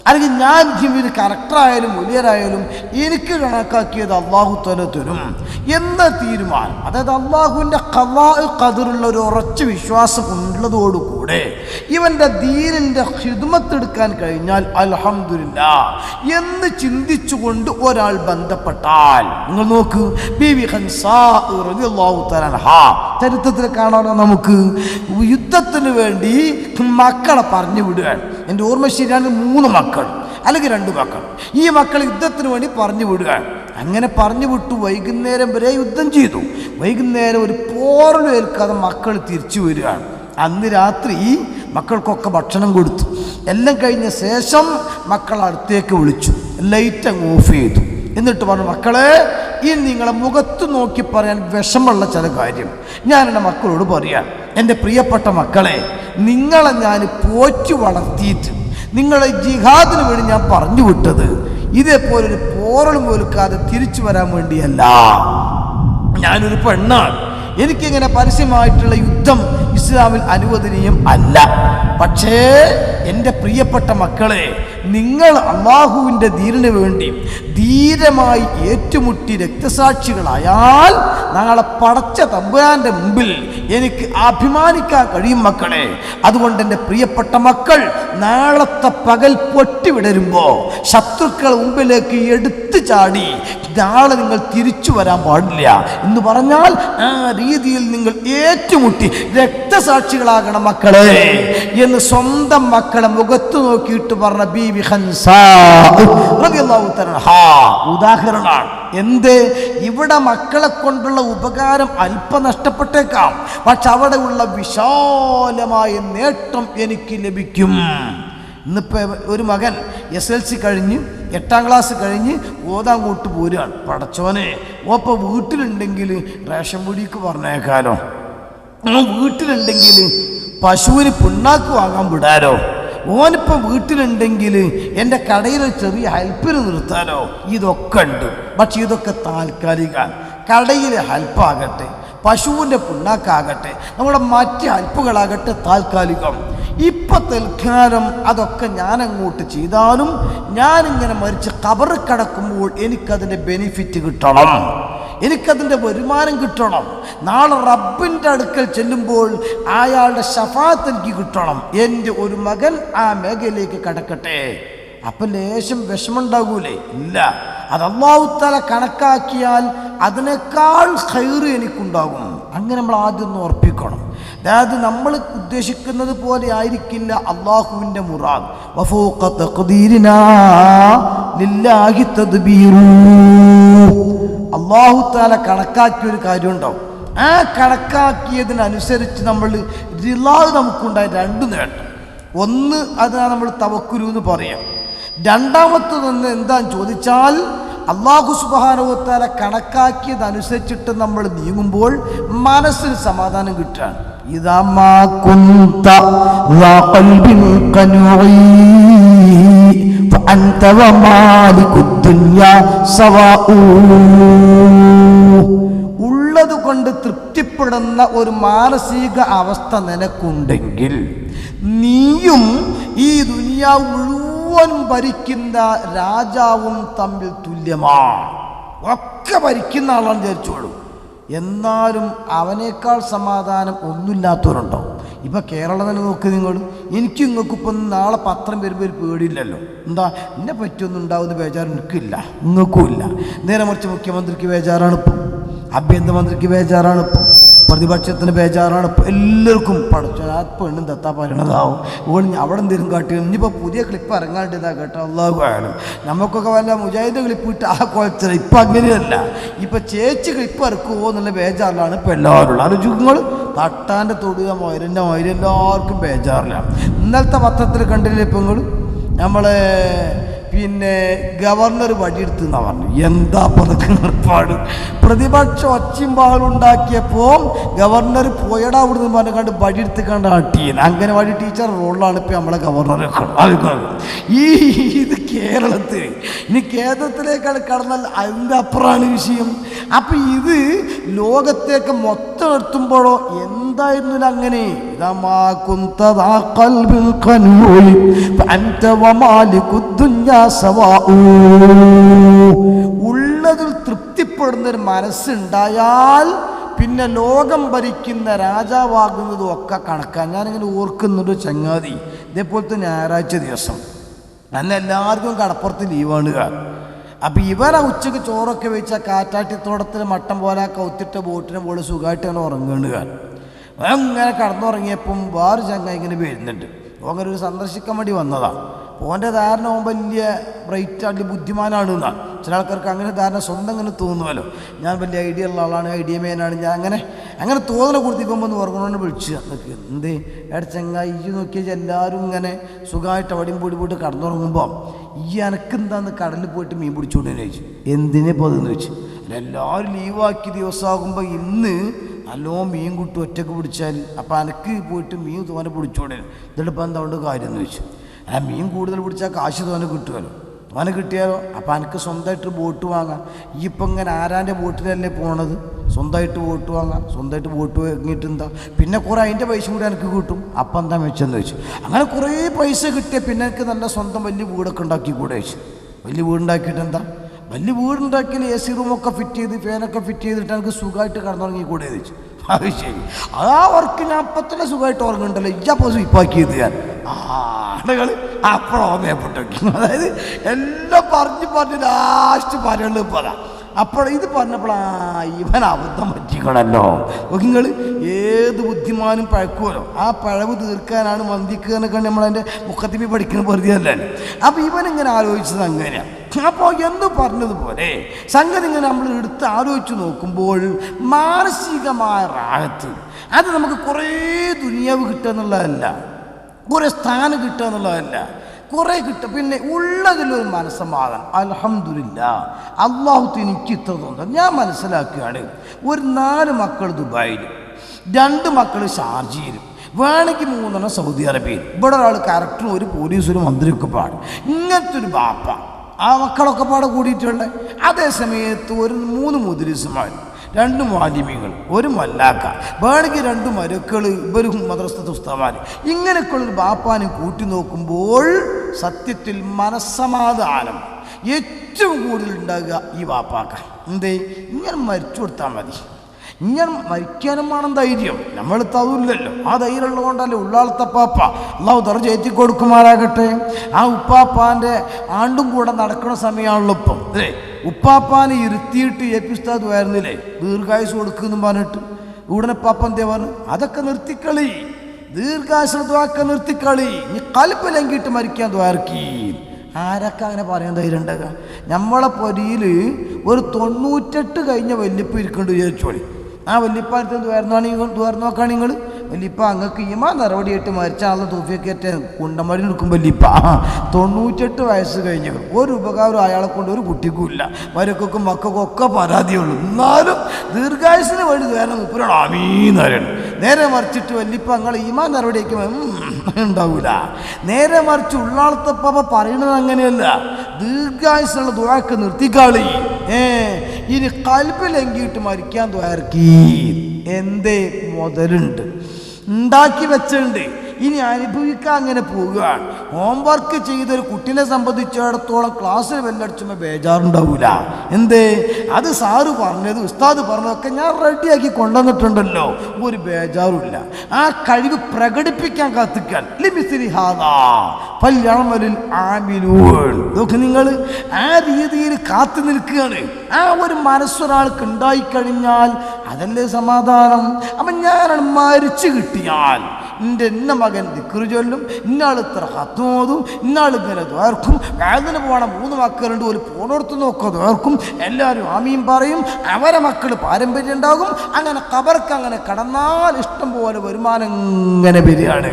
അല്ലെങ്കിൽ ഞാൻ ജീവിത കറക്റ്ററായാലും മൂല്യരായാലും എനിക്ക് കണക്കാക്കിയത് അല്ലാഹു തആല തരും എന്ന തീരുമാനം, അതായത് അല്ലാഹുവിൻ്റെ ഖദാ ഖദറുള്ള ഒരു ഉറച്ച വിശ്വാസം ഉള്ളതോടുകൂടെ ഇവൻ്റെ ദീനിൻ്റെ ഖിദ്മത്ത് എടുക്കാൻ കഴിഞ്ഞാൽ അൽഹംദുലില്ലാഹ് എന്ന് ചിന്തിച്ചുകൊണ്ട് ഒരാൾ ബന്ധപ്പെട്ടാൽ, നിങ്ങൾ നോക്ക്, ബീവി ഖൻസാ റളിയല്ലാഹു തആല അൻഹാ ചരിത്രത്തിൽ കാണാനോ നമുക്ക് യുദ്ധത്തിന് വേണ്ടി മക്കളെ പറഞ്ഞു വിടുകയാണ്. എൻ്റെ ഓർമ്മ ശരിയാണ്, 3 മക്കൾ അല്ലെങ്കിൽ 2 മക്കൾ. ഈ മക്കൾ യുദ്ധത്തിന് വേണ്ടി പറഞ്ഞു വിടുകയാണ്. അങ്ങനെ പറഞ്ഞു വിട്ടു. വൈകുന്നേരം വരെ യുദ്ധം ചെയ്തു. വൈകുന്നേരം ഒരു പോറലും ഏൽക്കാതെ മക്കൾ തിരിച്ചു വരികയാണ്. അന്ന് രാത്രി മക്കൾക്കൊക്കെ ഭക്ഷണം കൊടുത്തു. എല്ലാം കഴിഞ്ഞ ശേഷം മക്കൾ അടുത്തേക്ക് വിളിച്ചു. ലൈറ്റ് അങ്ങ് ഓഫ് ചെയ്തു. എന്നിട്ട് പറഞ്ഞു, മക്കളെ ഇനി നിങ്ങളെ മുഖത്ത് നോക്കി പറയാൻ വിഷമുള്ള ചില കാര്യം ഞാൻ എൻ്റെ മക്കളോട് പറയാം. എൻ്റെ പ്രിയപ്പെട്ട മക്കളെ, നിങ്ങളെ ഞാൻ പോറ്റി വളർത്തിയിട്ട് നിങ്ങളെ ജിഹാദിന് വേണ്ടി ഞാൻ പറഞ്ഞു വിട്ടത് ഇതേപോലൊരു പോറലും പോലുക്കാതെ തിരിച്ചു വരാൻ വേണ്ടിയല്ല. ഞാനൊരു പെണ്ണാണ്, എനിക്കിങ്ങനെ പരസ്യമായിട്ടുള്ള യുദ്ധം ഇസ്ലാമിൽ അനുവദനീയം അല്ല. പക്ഷേ എൻ്റെ പ്രിയപ്പെട്ട മക്കളെ, നിങ്ങൾ അള്ളാഹുവിൻ്റെ ദീനിന് വേണ്ടി ധീരമായി ഏറ്റുമുട്ടി രക്തസാക്ഷികളായാൽ നാളെ പടച്ച തമ്പുരാന്റെ മുമ്പിൽ എനിക്ക് അഭിമാനിക്കാൻ കഴിയും മക്കളെ. അതുകൊണ്ട് എൻ്റെ പ്രിയപ്പെട്ട മക്കൾ, നാളത്തെ പകൽ പൊട്ടിവിടരുമ്പോൾ ശത്രുക്കളെ മുമ്പിലേക്ക് എടുത്തു ചാടി നാളെ നിങ്ങൾ തിരിച്ചു വരാൻ പാടില്ല എന്ന് പറഞ്ഞാൽ ആ രീതിയിൽ നിങ്ങൾ ഏറ്റുമുട്ടി രക്തസാക്ഷികളാകണം മക്കളെ എന്ന് സ്വന്തം മക്കളെ മുഖത്ത് നോക്കിയിട്ട് പറഞ്ഞ ബീവി ഖൻസാ റളിയല്ലാഹു തആല ഉദാഹരണമാണ്. എന്ത്? ഇവിടെ മക്കളെ കൊണ്ടുള്ള ഉപകാരം അല്പം നഷ്ടപ്പെട്ടേക്കാം, പക്ഷെ അവിടെ ഉള്ള വിശാലമായ നേട്ടം എനിക്ക് ലഭിക്കും. ഇന്നിപ്പോൾ ഒരു മകൻ SLC കഴിഞ്ഞ് 8ാം ക്ലാസ് കഴിഞ്ഞ് ഓതാൻ കൂട്ട് പോരുകയാണ്. പടച്ചോനെ, ഓപ്പോൾ വീട്ടിലുണ്ടെങ്കിൽ റേഷൻ പൊടിക്ക് പറഞ്ഞേക്കാലോ, വീട്ടിലുണ്ടെങ്കിൽ പശുവിന് പിണ്ണാക്ക് വാങ്ങാൻ വിടാലോ, ഓനിപ്പം വീട്ടിലുണ്ടെങ്കിൽ എൻ്റെ കടയിൽ ചെറിയ ഹെൽപ്പിന് നിർത്താനോ, ഇതൊക്കെ ഉണ്ട്. പക്ഷെ ഇതൊക്കെ താൽക്കാലികമാണ്. കടയിലെ ഹെൽപ്പാകട്ടെ, പശുവിൻ്റെ പിണ്ണാക്കാകട്ടെ, നമ്മുടെ മറ്റ് ഹെൽപ്പുകളാകട്ടെ താൽക്കാലികം. ഇപ്പം തൽക്കാലം അതൊക്കെ ഞാനങ്ങോട്ട് ചെയ്താലും ഞാനിങ്ങനെ മരിച്ച് ഖബറിൽ കിടക്കുമ്പോൾ എനിക്കതിൻ്റെ ബെനിഫിറ്റ് കിട്ടണം, എനിക്കതിൻ്റെ വരുമാനം കിട്ടണം. നാളെ റബ്ബിൻ്റെ അടുക്കൽ ചെല്ലുമ്പോൾ അയാളുടെ ശഫാഅത്ത് എനിക്ക് കിട്ടണം. എൻ്റെ ഒരു മകൻ ആ മേഖലയിലേക്ക് കടക്കട്ടെ. അപ്പം ലേശം വിഷമമുണ്ടാകൂലേ? ഇല്ല, അത് അല്ലാഹു തആല കണക്കാക്കിയാൽ അതിനേക്കാൾ ഖൈർ എനിക്കുണ്ടാകും. അങ്ങനെ നമ്മൾ ആദ്യം ഒന്ന് ഉറപ്പിക്കണം. അതായത് നമ്മൾ ഉദ്ദേശിക്കുന്നത് പോലെ ആയിരിക്കില്ല അള്ളാഹുവിൻ്റെ മുറാദ്. വഫൗഖ തഖ്ദീരിനാ ലില്ലാഹി തദ്ബീറു. അല്ലാഹു തആല കണക്കാക്കിയൊരു കാര്യമുണ്ടാവും. ആ കണക്കാക്കിയതിനനുസരിച്ച് നമ്മൾ റിളാഹ് നമുക്കുണ്ടായ 2 നേട്ടം. ഒന്ന്, അതാണ് നമ്മൾ തവക്കുലു എന്ന് പറയാം. രണ്ടാമത്തതൊന്ന് എന്താന്ന് ചോദിച്ചാൽ അല്ലാഹു സുബ്ഹാനഹു വ തആല കണക്കാക്കിയതനുസരിച്ചിട്ട് നമ്മൾ നീങ്ങുമ്പോൾ മനസ്സിന് സമാധാനം കിട്ടുകയാണ്. ഇദാ മാ കുൻത ലാ ഖൽബിൻ ഖനൂഇ ഫഅൻത വമാലികുദ് ദുനിയാ സവാഉ. ഉള്ളത് കൊണ്ട് തൃപ്തിപ്പെടുന്ന ഒരു മാനസിക അവസ്ഥ നിനക്കുണ്ടെങ്കിൽ നീയും ഈ ദുനിയാവ് മുഴുവൻ ഭരിക്കുന്ന രാജാവും തമ്മിൽ തുല്യമാണ്. ഒക്കെ ഭരിക്കുന്ന ആളാണ് വിചാരിച്ചോളൂ. എന്നാലും അവനേക്കാൾ സമാധാനം ഒന്നുമില്ലാത്തവരുണ്ടാവും. ഇപ്പം കേരളം തന്നെ നോക്ക് നിങ്ങൾ. എനിക്കും നിങ്ങൾക്കിപ്പം നാളെ പത്രം വരുമ്പോൾ ഒരു പേടിയില്ലല്ലോ. എന്താ, എന്നെ പറ്റിയൊന്നും ഉണ്ടാവുന്ന ബേജാറ് എനിക്കില്ല, നിങ്ങൾക്കും ഇല്ല. നേരെ മറിച്ച് മുഖ്യമന്ത്രിക്ക് ബേജാറാണ് ഇപ്പം, ആഭ്യന്തരമന്ത്രിക്ക് ബേജാറാണ് ഇപ്പം, പ്രതിപക്ഷത്തിന് ബേജാറാണ് ഇപ്പം. എല്ലാവർക്കും പഠിച്ചു ആ പെണ്ണും തത്താ പറയണതാവും ഓൺ അവിടെ എന്തെങ്കിലും കാട്ടി. ഇനിയിപ്പോൾ പുതിയ ക്ലിപ്പ് ഇറങ്ങാണ്ട് ഇതാ കേട്ടോ, അല്ലാഹു ആലം. നമുക്കൊക്കെ വല്ല മുജാഹിദ് ക്ലിപ്പ് ഇട്ട് ആ കുഴച്ചില്ല. ഇപ്പം അങ്ങനെയല്ല, ഇപ്പം ചേച്ചി ക്ലിപ്പ് ഇറക്കുമോ എന്നുള്ള ബേജാറിലാണ് ഇപ്പം എല്ലാവരും. ആലോചിക്കുമ്പോൾ തട്ടാൻ്റെ തൊടുക മൊയരൻ്റെ മൊയര എല്ലാവർക്കും ബേജാറില്ല. ഇന്നലത്തെ പത്രത്തിൽ കണ്ടില്ലേ ഇപ്പം നിങ്ങൾ, നമ്മളെ പിന്നെ ഗവർണർ വടിയെടുത്ത് എന്നാ പറഞ്ഞു. എന്താ പതൊക്കെ ഏർപ്പാട്! പ്രതിപക്ഷം ഒച്ചയും ബഹളുണ്ടാക്കിയപ്പോൾ ഗവർണർ പോയടാ അവിടുന്ന് പറഞ്ഞ കണ്ട് വടിയെടുത്ത് കണ്ട് ആട്ടിയത്. അംഗനവാടി ടീച്ചർ റോളിലാണ് ഇപ്പം നമ്മളെ ഗവർണറൊക്കെ. ഇത് കേരളത്തിൽ, ഇനി കേരളത്തിലേക്കാണ് കടന്നാൽ അതിൻ്റെ അപ്പുറമാണ് വിഷയം. അപ്പം ഇത് ലോകത്തേക്ക് മൊത്തം എത്തുമ്പോഴോ എന്തായിരുന്നില്ല അങ്ങനെ. ഉള്ളതിൽ തൃപ്തിപ്പെടുന്നൊരു മനസ്സുണ്ടായാൽ പിന്നെ ലോകം ഭരിക്കുന്ന രാജാവാകുന്നതും ഒക്കെ കണക്കാൻ. ഞാനിങ്ങനെ ഓർക്കുന്നുണ്ട് ചങ്ങാതി, ഇതേപോലത്തെ ഞായറാഴ്ച ദിവസം അന്ന് എല്ലാവർക്കും കടപ്പുറത്ത് ലീവാണ്. അപ്പം ഇവരാ ഉച്ചയ്ക്ക് ചോറൊക്കെ വെച്ച കാറ്റാട്ടിത്തോട്ടത്തിൽ മട്ടം പോലെ കൗത്തിട്ട ബോട്ടിനെ പോലെ സുഖമായിട്ട് അങ്ങനെ ഉറങ്ങുക. അങ്ങനെ കടന്നുറങ്ങിയപ്പം വേറെ ചങ്ങായി ഇങ്ങനെ വരുന്നുണ്ട്. അങ്ങനെ ഒരു സന്ദർശിക്കാൻ വേണ്ടി വന്നതാണ്. ഓൻ്റെ ധാരണ ഓൻ വലിയ ബ്രൈറ്റ് ആയിട്ട് ബുദ്ധിമാനാണ് എന്നാണ്. ചില ആൾക്കാർക്ക് അങ്ങനെ ധാരണ സ്വന്തം ഇങ്ങനെ തോന്നുമല്ലോ, ഞാൻ വലിയ ഐഡിയ ഉള്ള ആളാണ്, ഐഡിയ മേനാണ് ഞാൻ, അങ്ങനെ തോന്നല കൊടുത്തിക്കുമ്പോൾ ഒന്ന് ഉറങ്ങണമെന്ന് വിളിച്ച് നിൽക്കുക. എന്ത് ചങ്ങായി നോക്കിയാൽ എല്ലാവരും ഇങ്ങനെ സുഖമായിട്ട് അവിടെയും പൊടി പോയിട്ട് കടന്നുറങ്ങുമ്പോൾ ഈ എനക്കെന്താന്ന് കടലിൽ പോയിട്ട് മീൻ പിടിച്ചോണ്ടെന്ന് ചോദിച്ചു. എന്തിനെ പോതെന്ന് ചോദിച്ചു. എല്ലാവരും ലീവാക്കി ദിവസമാകുമ്പോൾ ഇന്ന് നല്ലോണം മീൻ കുട്ടി ഒറ്റക്ക് പിടിച്ചാൽ അപ്പം എനിക്ക് പോയിട്ട് മീൻ തോനെ പിടിച്ചോടെ ഇതിലിപ്പോൾ എന്താ കൊണ്ട് കാര്യം എന്ന് ചോദിച്ചു. മീൻ കൂടുതൽ പിടിച്ചാൽ കാശ് തോനെ കിട്ടുമല്ലോ. തോനെ കിട്ടിയാലോ അപ്പം എനിക്ക് സ്വന്തമായിട്ട് ബോട്ട് വാങ്ങാം. ഈ ഇപ്പം ഇങ്ങനെ ആരാൻ്റെ ബോട്ടിലല്ലേ പോണത്? സ്വന്തമായിട്ട് ബോട്ട് വാങ്ങാം. സ്വന്തമായിട്ട് ബോട്ട് വാങ്ങിയിട്ട് എന്താ പിന്നെ കുറേ അതിൻ്റെ പൈസ കൂടി എനിക്ക് കിട്ടും. അപ്പം എന്താ വെച്ചെന്ന് ചോദിച്ചു. അങ്ങനെ കുറേ പൈസ കിട്ടിയാൽ പിന്നെ എനിക്ക് നല്ല സ്വന്തം വലിയ വീടൊക്കെ ഉണ്ടാക്കി കൂടെ ചോദിച്ചു. വലിയ വീടുണ്ടാക്കിയിട്ട് എന്താ? വലിയ വീടുണ്ടാക്കിയാൽ AC റൂമൊക്കെ ഫിറ്റ് ചെയ്ത് ഫാനൊക്കെ ഫിറ്റ് ചെയ്തിട്ട് എനിക്ക് സുഖമായിട്ട് കിടന്നുറങ്ങി കൂടെ ചോദിച്ചു. അത് ശരി, ആ വർക്ക് ഞാൻ അപ്പം തന്നെ സുഖമായിട്ട് ഉറങ്ങുന്നുണ്ടല്ലോ. ഇജപ്പോൾ സ്വീപ്പാക്കിയത് ഞാൻ ആളുകൾ അപ്പോഴോ മേപ്പെട്ടോക്കി. അതായത് എല്ലാം പറഞ്ഞ് ലാസ്റ്റ് പറയുള്ളത് ഇപ്പോൾ അതാ. അപ്പോൾ ഇത് പറഞ്ഞപ്പോൾ ഇവൻ അബദ്ധം പറ്റിക്കണല്ലോ. നിങ്ങൾ ഏത് ബുദ്ധിമാനും പഴക്കുമല്ലോ. ആ പഴവ് തീർക്കാനാണ് മന്ദിക്കുക എന്നൊക്കെ നമ്മളതിൻ്റെ മുഖത്തിമി പഠിക്കുന്ന വെറുതെയല്ലേ. അപ്പോൾ ഇവനിങ്ങനെ ആലോചിച്ചത് അങ്ങനെയാണ്. അപ്പോൾ എന്ന് പറഞ്ഞതുപോലെ സംഗതി ഇങ്ങനെ നമ്മൾ എടുത്ത് ആലോചിച്ച് നോക്കുമ്പോൾ മാനസികമായ റാഹത്ത് അത് നമുക്ക് കുറേ ദുനിയാവ് കിട്ടുക എന്നുള്ളതല്ല, കുറേ സ്ഥാനം കിട്ടുക എന്നുള്ളതല്ല, കുറേ കിട്ടും. പിന്നെ ഉള്ളതിലൊരു മനസ്സമാധാനം. അൽഹംദുലില്ലാ, അള്ളാഹു എനിക്ക് ഇത്ര തോന്നുന്നു. ഞാൻ മനസ്സിലാക്കുകയാണ്, ഒരു 4 മക്കൾ ദുബായിൽ, 2 മക്കൾ ഷാർജയിലും, വേണമെങ്കിൽ 3 സൗദി അറേബ്യയിൽ, ഇവിടെ ഒരാൾ കറക്റ്ററും ഒരു പോലീസും ഒരു മന്ത്രിയൊക്കെ പാടും. ഇങ്ങനത്തെ ഒരു ബാപ്പ ആ മക്കളൊക്കെ പാടെ കൂടിയിട്ടുണ്ട്. അതേ സമയത്ത് ഒരു 3 മുദ്രിസുമാർ, 2 മാലിമ്യങ്ങൾ, ഒരു മല്ലാക്ക, വേണമെങ്കിൽ 2 മരുക്കൾ, ഇവരും മദ്രസത്തെ ഉസ്താദുമാർ, ഇങ്ങനെയൊക്കെയുള്ളൊരു ബാപ്പാനും കൂട്ടി നോക്കുമ്പോൾ സത്യത്തിൽ മനസ്സമാധാനം ഏറ്റവും കൂടുതൽ ഉണ്ടാകുക ഈ ബാപ്പാക്ക. എന്തേ? ഇങ്ങനെ മരിച്ചു കൊടുത്താൽ മതി. ഇങ്ങനെ മരിക്കാനും വേണം ധൈര്യം. നമ്മളെടുത്ത് അതില്ലല്ലോ. ആ ധൈര്യം ഉള്ളതുകൊണ്ടല്ലേ ഉള്ളാളത്തപ്പാപ്പ അള്ളാഹു ദർജ ഏറ്റി കൊടുക്കുമാറാകട്ടെ. ആ ഉപ്പാപ്പാൻ്റെ ആണ്ടും കൂടെ നടക്കുന്ന സമയമാണല്ലോ ഇപ്പം. അല്ലേ, ഉപ്പാപ്പാനെ ഇരുത്തിയിട്ട് ഉസ്താദ് വരുന്നില്ലേ ദീർഘായുസ് കൊടുക്കുമെന്ന് പറഞ്ഞിട്ട് ഉടനെ പാപ്പ എന്തേ പറഞ്ഞു? അതൊക്കെ നിർത്തിക്കളി, ദീർഘായുസ് ദ്വാക്കെ നിർത്തിക്കളി, നീ കൽപ്പ് ലംഘിട്ട് മരിക്കാൻ ദ്വാരക്കി. ആരൊക്കെ അങ്ങനെ പറയാൻ ധൈര്യം ഉണ്ടാകുക? നമ്മളെ പൊരിയിൽ ഒരു 98 കഴിഞ്ഞ വല്യപ്പ ഇരിക്കേണ്ടി വിചാരിച്ചോളി. ആ വല്യപ്പാനത്തെ നോക്കുകയാണ് നിങ്ങൾ. വല്യപ്പ അങ്ങക്ക് ഈമാ നടപടിയായിട്ട് മരിച്ചാണല്ലോ തൂഫിയൊക്കെ കുണ്ടമടി നിൽക്കും. വല്യപ്പ 98 വയസ്സ് കഴിഞ്ഞു. ഒരു ഉപകാരം അയാളെ കൊണ്ട് ഒരു കുട്ടിക്കും ഇല്ല. മരക്കും മക്കൾക്കും ഒക്കെ പരാതിയുള്ളൂ. എന്നാലും ദീർഘായുസിന് വേണ്ടി വേറെ 30 ആമീന്ന് പറയണം. നേരെ മറിച്ചിട്ട് വല്യപ്പ നിങ്ങൾ ഈമാ നടപടിയൊക്കെ ഉണ്ടാവില്ല. നേരെ മറിച്ച് ഉള്ളാളത്തപ്പ പറയണത് അങ്ങനെയല്ല. ദീർഘായുസുള്ള ദുആക്ക് നിർത്തിക്കാളി. ഇനി കൽബ് ലംഘിയിട്ട് മരിക്കാൻ ദ്വാരക്കി. എന്തേ? മുതലുണ്ട്, ഉണ്ടാക്കി വെച്ചിട്ടുണ്ട്, ഇനി അനുഭവിക്കാൻ അങ്ങനെ പോവുകയാണ്. ഹോംവർക്ക് ചെയ്തൊരു കുട്ടീനെ സംബന്ധിച്ചിടത്തോളം ക്ലാസ്സിൽ വെല്ലടിച്ചുമ്പോൾ ബേജാറുണ്ടാവില്ല. എന്തേ? അത് സാറ് പറഞ്ഞത് ഉസ്താദ് പറഞ്ഞതൊക്കെ ഞാൻ റെഡിയാക്കി കൊണ്ടുവന്നിട്ടുണ്ടല്ലോ, ഒരു ബേജാറുമില്ല. ആ കഴിവ് പ്രകടിപ്പിക്കാൻ കാത്തിക്കാൻ ഇതൊക്കെ നിങ്ങൾ ആ രീതിയിൽ കാത്തു നിൽക്കുകയാണ്. ആ ഒരു മനസ്സൊരാൾക്ക് ഉണ്ടായിക്കഴിഞ്ഞാൽ അതല്ലേ സമാധാനം. അപ്പം ഞാനാണ് മരിച്ചു കിട്ടിയാൽ എൻ്റെ എന്ന മകൻ ദിക്റ് ചൊല്ലും, ഇന്നാൾ ഇത്ര ഹത്തോതും, ഇന്നാൾ ഇങ്ങനെ ദ്വാർക്കും, വേദന പോകണം 3 മക്കളുണ്ട്, ഒരു പോണോർത്ത് നോക്കുക ദ്വാർക്കും, എല്ലാവരും ആമീൻ പറയും, അവരെ മക്കൾ പാരമ്പര്യം ഉണ്ടാകും. അങ്ങനെ ഖബർക്ക് അങ്ങനെ കടന്നാൽ ഇഷ്ടം പോലെ വരുമാനം ഇങ്ങനെ വരികയാണ്.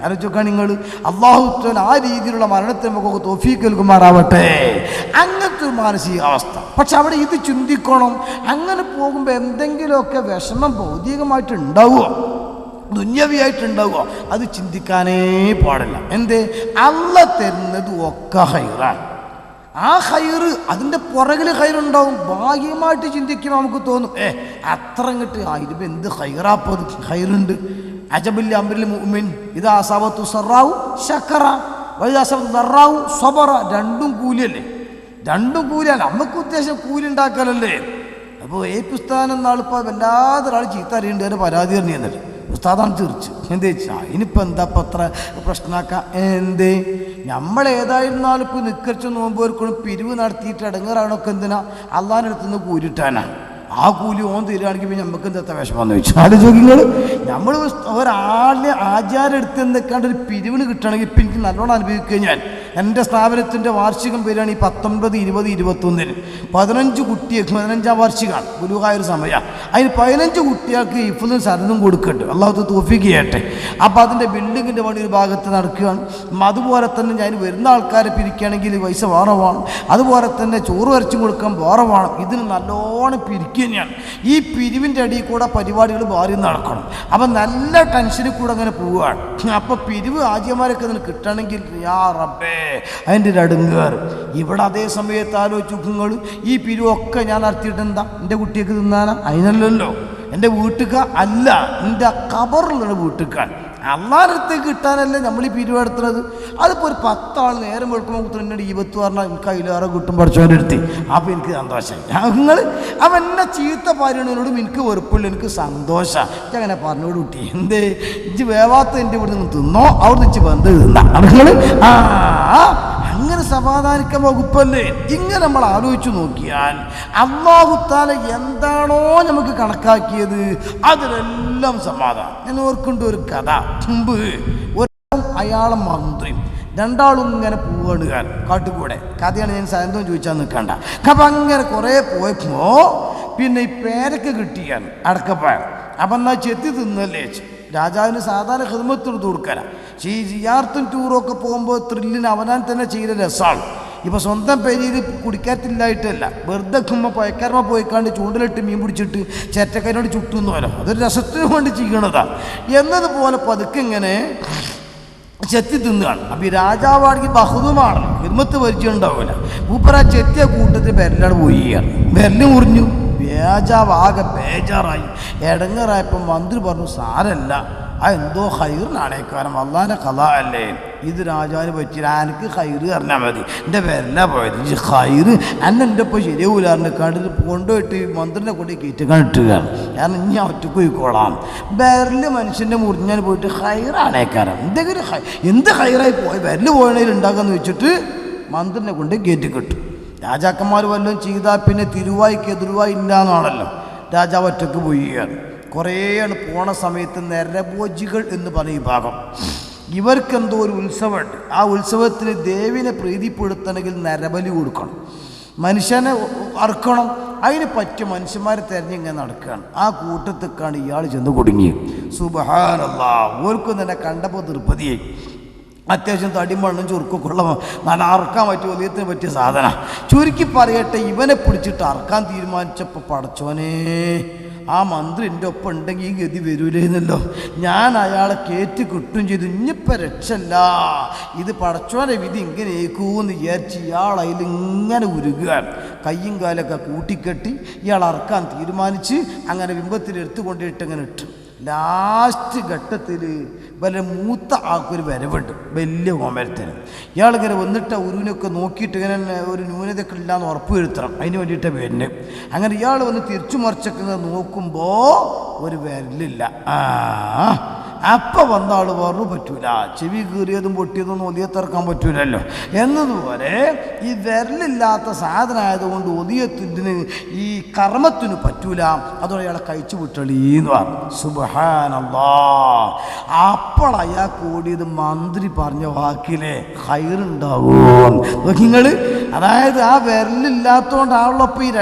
ആലോചിച്ചൊക്കെ നിങ്ങൾ. അള്ളാഹു ആ രീതിയിലുള്ള മരണത്തെ നമുക്കൊക്കെ തൗഫീഖ് നൽകുമാറാവട്ടെ. അങ്ങനത്തെ ഒരു മാനസികാവസ്ഥ. പക്ഷെ അവിടെ ഇത് ചിന്തിക്കണം. അങ്ങനെ പോകുമ്പോൾ എന്തെങ്കിലുമൊക്കെ വിഷമം ഭൗതികമായിട്ട് ഉണ്ടാവുമോ, ദുന്യവിയായിട്ടുണ്ടാവുമോ, അത് ചിന്തിക്കാനേ പാടില്ല. എന്തേ? അല്ലാഹ് തരുന്നത് ഒക്കെ ഹൈറാണ്. ആ ഹൈറ് അതിൻ്റെ പുറകിൽ ഹൈറുണ്ടാവും. ഭാഗ്യമായിട്ട് ചിന്തിക്കുമ്പോൾ നമുക്ക് തോന്നും അത്ര ഇങ്ങോട്ട് ഇതിപ്പോൾ എന്ത് ഹൈറാപ്പത്, ഹൈറുണ്ട്. അജബിൽ അംറിൽ മുഅ്മിൻ ഇദാ അസാബത്തു സറാഉ ശക്കറ വഇദാ അസാബത്തു ദറാഉ സബറ. 2 കൂലിയല്ലേ? 2 കൂലിയാണ്. നമുക്ക് ഉദ്ദേശം കൂലി ഉണ്ടാക്കലല്ലേ. അപ്പോൾ ഉസ്താദ് എന്നാളിപ്പോൾ വല്ലാതെ ഒരാൾ ചീത്ത അറിയേണ്ടത് പരാതി പറഞ്ഞു തന്നിട്ട് ഉസ്താദാണ് തീർച്ചു. എന്തേ വെച്ചാൽ ഇനിയിപ്പോൾ എന്താ ഇപ്പം അത്ര പ്രശ്നമാക്കാം? എന്തേ? നമ്മളേതായിരുന്നാലും ഇപ്പോൾ നിക്കരിച്ച് നോമ്പ് പേർക്കൊന്നും പിരിവ് നടത്തിയിട്ട് ഇടങ്ങേറാണൊക്കെ എന്തിനാ? അള്ളാഹിൻ്റെ അടുത്തുനിന്ന് കൂരിട്ടാനാണ്. ആ കൂലി ഓൻ തരികയാണെങ്കിൽ പിന്നെ നമുക്ക് എന്താ വിഷമമെന്ന് ചോദിച്ചാൽ ആലോചിങ്ങൾ നമ്മൾ ഒരാളുടെ ആചാരം എടുത്ത് എന്തൊക്കെയാണ്ട് ഒരു പിരിവിന് കിട്ടണമെങ്കിൽ ഇപ്പം എനിക്ക് നല്ലോണം അനുഭവിക്കുക. ഞാൻ എൻ്റെ സ്ഥാപനത്തിൻ്റെ വാർഷികം വരികയാണ് ഈ 19, 20, 21 15 കുട്ടികൾക്ക് 15-ാം വാർഷികമാണ് ഗുരുവായൊരു സമയം. അതിന് 15 കുട്ടികൾക്ക് ഇഫ്ളും സരദും കൊടുക്കുന്നുണ്ട്. അള്ളാഹു തൗഫീഖ് ചെയ്യട്ടെ. അപ്പോൾ അതിൻ്റെ ബിൽഡിങ്ങിൻ്റെ പണി ഒരു ഭാഗത്ത് നടക്കുകയാണ്. അതുപോലെ തന്നെ ഞാൻ വരുന്ന ആൾക്കാരെ പിരിക്കുകയാണെങ്കിൽ പൈസ വേറെ വേണം, അതുപോലെ തന്നെ ചോറ് വരച്ചും കൊടുക്കാൻ വേറെ വേണം. ഇതിന് നല്ലോണം പിരിക്കുക തന്നെയാണ്. ഈ പിരിവിൻ്റെ അടിയിൽ കൂടെ പരിപാടികൾ ഭാരി നടക്കണം. അപ്പം നല്ല ടെൻഷനിൽ കൂടെ അങ്ങനെ പോവുകയാണ്. അപ്പോൾ പിരിവ് ആദ്യമാരൊക്കെ അതിന് കിട്ടണമെങ്കിൽ യാ റബ്ബേ അതിൻ്റെ ഒരു അടുങ്ങേറ്. ഇവിടെ അതേ സമയത്ത് ആലോചിച്ചുങ്ങൾ ഈ പിരിവൊക്കെ ഞാൻ നടത്തിയിട്ട് എന്താ എൻ്റെ കുട്ടിയൊക്കെ തിന്നാനാ? അതിനല്ലല്ലോ. എൻ്റെ വീട്ടുക അല്ല, എൻ്റെ ഖബറിലുള്ള വീട്ടുകാൻ അള്ളാൻ്റെ അടുത്തേക്ക് കിട്ടാനല്ലേ നമ്മൾ ഈ പിരിവ് നടത്തുന്നത്. അതിപ്പോൾ ഒരു 10 ആൾ നേരം വെളുക്കുമ്പോൾ എന്നോട് 20 പറഞ്ഞാൽ എനിക്ക് അതിലേറെ കിട്ടും പഠിച്ചവൻ്റെ അടുത്ത്. അപ്പോൾ എനിക്ക് സന്തോഷമായി. ഞങ്ങൾ അവൻ എന്നെ ചീത്ത പറയുന്നതിനോടും എനിക്ക് വെറുപ്പുള്ള എനിക്ക് സന്തോഷമാണ്. എനിക്ക് അങ്ങനെ പറഞ്ഞോട് കുട്ടി എന്തേ ഇഞ്ച് വേവാത്ത എൻ്റെ ഇവിടെ നിന്ന് തിന്നോ അവിടെ നിന്ന് ബന്ധം തിന്നാ നിങ്ങൾ അങ്ങനെ സമാധാനിക്കാൻ വകുപ്പല്ലേ. ഇങ്ങനെ നമ്മൾ ആലോചിച്ച് നോക്കിയാൽ അല്ലാഹു തആല എന്താണോ നമുക്ക് കണക്കാക്കിയത് അതിലെല്ലാം സമാധാനം. ഞാൻ ഓർക്കേണ്ട ഒരു കഥ. മുമ്പ് അയാളെ മന്ത്രിയും 2 ആളും ഇങ്ങനെ പോവുകയാണ് കാട്ടുകൂടെ. കഥയാണ്, ഞാൻ സായന്തം ചോദിച്ചാൽ നിൽക്കണ്ട. അപ്പം അങ്ങനെ കുറേ പോയപ്പോൾ പിന്നെ ഈ പേരൊക്കെ കിട്ടിയാണ് അടക്കപ്പായ. അപ്പം എന്നാൽ ചെത്തി തിന്നല്ലേ രാജാവിന് സാധാരണ ഖിദ്മത്ത് കൊടുക്കാനാണ്. ഈ സിയാറത്തും ടൂറൊക്കെ പോകുമ്പോൾ ത്രില്ലിന് അവനാൻ തന്നെ ചെയ്ത രസമാണ്. ഇപ്പോൾ സ്വന്തം പേരിൽ കുടിക്കാറ്റില്ലായിട്ടല്ല, വെറുതെ പയക്കാരമ്മ പോയിക്കാണ്ട് ചൂണ്ടലിട്ട് മീൻ പിടിച്ചിട്ട് ചേറ്റക്കാരോട് ചുട്ടുന്നു വരാം. അതൊരു രസത്തിന് വേണ്ടി ചെയ്യണതാണ്. എന്നതുപോലെ പതുക്കെ ഇങ്ങനെ ചെത്തി തിന്നുകയാണ്. അപ്പം ഈ രാജാവാണെങ്കിൽ ബഹുതുമാണ്, ഖിദ്മത്ത് പരിചയം ഉണ്ടാവില്ല. മൂപ്പര ചെത്തിയ കൂട്ടത്തിൽ വിരലാണ് പോയി. വിരല് മുറിഞ്ഞു. രാജാവ് ആകെ ബേജാറായി. ഇടങ്ങറായപ്പോൾ മന്ത്രി പറഞ്ഞു സാരല്ല, എന്തോ ഹൈറിനാണേക്കാരം അള്ളാൻ്റെ കഥ അല്ലേ, ഇത് രാജാവിന് പറ്റില്ല, എനിക്ക് ഹൈറ് പറഞ്ഞാൽ മതി, എൻ്റെ വിരല പോയത് ഈ ഹൈറ് എൻ്റെ ഇപ്പോൾ ശരിയാവൂലാറിനെ കണ്ടിട്ട് കൊണ്ടുപോയിട്ട് മന്ത്രിനെ കൊണ്ട് കയറ്റിക്കാൻ ഇട്ടുകയാണ്. കാരണം ഇനി ഒറ്റക്ക് പോയിക്കോളാം. വിരല് മനുഷ്യൻ്റെ മുറിഞ്ഞാൽ പോയിട്ട് ഹൈറാണേക്കാരം എന്തെങ്കിലും എന്ത് ഹൈറായി പോയി വിരല് പോയണേൽ ഉണ്ടാക്കാന്ന് വെച്ചിട്ട് മന്ത്രിനെ കൊണ്ട് കയറ്റി കിട്ടും. രാജാക്കന്മാർ വല്ലതും ചെയ്താൽ പിന്നെ തിരുവായിക്ക് എതിരുവായി ഇല്ല എന്നാണല്ലോ. രാജാവ് ഒറ്റക്ക് പോവുകയാണ്. കുറേയാണ് പോണ സമയത്ത് നരഭോജികൾ എന്ന് പറയും ഭാഗം. ഇവർക്കെന്തോ ഒരു ഉത്സവമുണ്ട്. ആ ഉത്സവത്തിന് ദേവിനെ പ്രീതിപ്പെടുത്തണമെങ്കിൽ നരബലി കൊടുക്കണം, മനുഷ്യനെ അറുക്കണം. അതിന് പറ്റിയ മനുഷ്യന്മാരെ തിരഞ്ഞിങ്ങനെ നടക്കുകയാണ്. ആ കൂട്ടത്തേക്കാണ് ഇയാൾ ചെന്ന് കുടുങ്ങി. സുബ്ഹാനല്ലാഹ്, ഓർക്കും തന്നെ കണ്ടപ്പോൾ തൃപ്തിയായി. അത്യാവശ്യം തടിമണ്ണും ചുരുക്കൊക്കെ ഉള്ള നല്ല അറക്കാൻ പറ്റിയ ഉദയത്തിന് പറ്റിയ സാധനം. ചുരുക്കി പറയട്ടെ, ഇവനെ പിടിച്ചിട്ട് അറക്കാൻ തീരുമാനിച്ചപ്പോൾ പടച്ചോനെ ആ മന്ത്രി എൻ്റെ ഒപ്പം ഉണ്ടെങ്കിൽ ഈ ഗതി വരൂലേന്നല്ലോ. ഞാൻ അയാളെ കയറ്റി കിട്ടും ചെയ്തു. ഇനിയിപ്പോൾ രക്ഷല്ല, ഇത് പടച്ചോനെ വിധി ഇങ്ങനെ ഏക്കൂന്ന് വിചാരിച്ച് ഇയാൾ അതിലിങ്ങനെ ഉരുകുകയാണ്. കയ്യും കാലൊക്കെ കൂട്ടിക്കെട്ടി ഇയാൾ അറക്കാൻ തീരുമാനിച്ച് അങ്ങനെ ബിംബത്തിൽ എടുത്തുകൊണ്ടിട്ട് ഇങ്ങനെ ഇട്ടു. ലാസ്റ്റ് ഘട്ടത്തിൽ വല്ല മൂത്ത ആൾക്കൊരു വരവുണ്ട്, വലിയ കോമരത്തിന്. ഇയാളിങ്ങനെ വന്നിട്ട് ഉരുവിനൊക്കെ നോക്കിയിട്ട് ഇങ്ങനെ ഒരു ന്യൂനതയൊക്കെ ഇല്ലാന്ന് ഉറപ്പ് വരുത്തണം, അതിന് വേണ്ടിയിട്ട് വരുന്നത്. അങ്ങനെ ഇയാൾ വന്ന് തിരിച്ചു മറിച്ചൊക്കെ നോക്കുമ്പോൾ ഒരു വിരലില്ല. അപ്പം വന്ന ആൾ പറഞ്ഞു പറ്റൂല, ചെവി കീറിയതും പൊട്ടിയതൊന്നും ഒതിയത്തിറക്കാൻ പറ്റൂലല്ലോ എന്നതുപോലെ ഈ വിരലില്ലാത്ത സാധനമായതുകൊണ്ട് ഒതിയത്തിന് ഈ കർമ്മത്തിന് പറ്റൂല, അതുകൊണ്ട് അയാളെ കഴിച്ചു വിട്ടളീന്ന് പറഞ്ഞു. സുബ്ഹാനല്ലാഹ്, അപ്പോൾ അയാൾക്ക് ഓടിയത് മന്ത്രി പറഞ്ഞ വാക്കിലെ ഹൈറുണ്ടാവും നിങ്ങൾ. അതായത് ആ വിരലില്ലാത്തതുകൊണ്ടാണല്ലോ ഇപ്പോൾ ഈ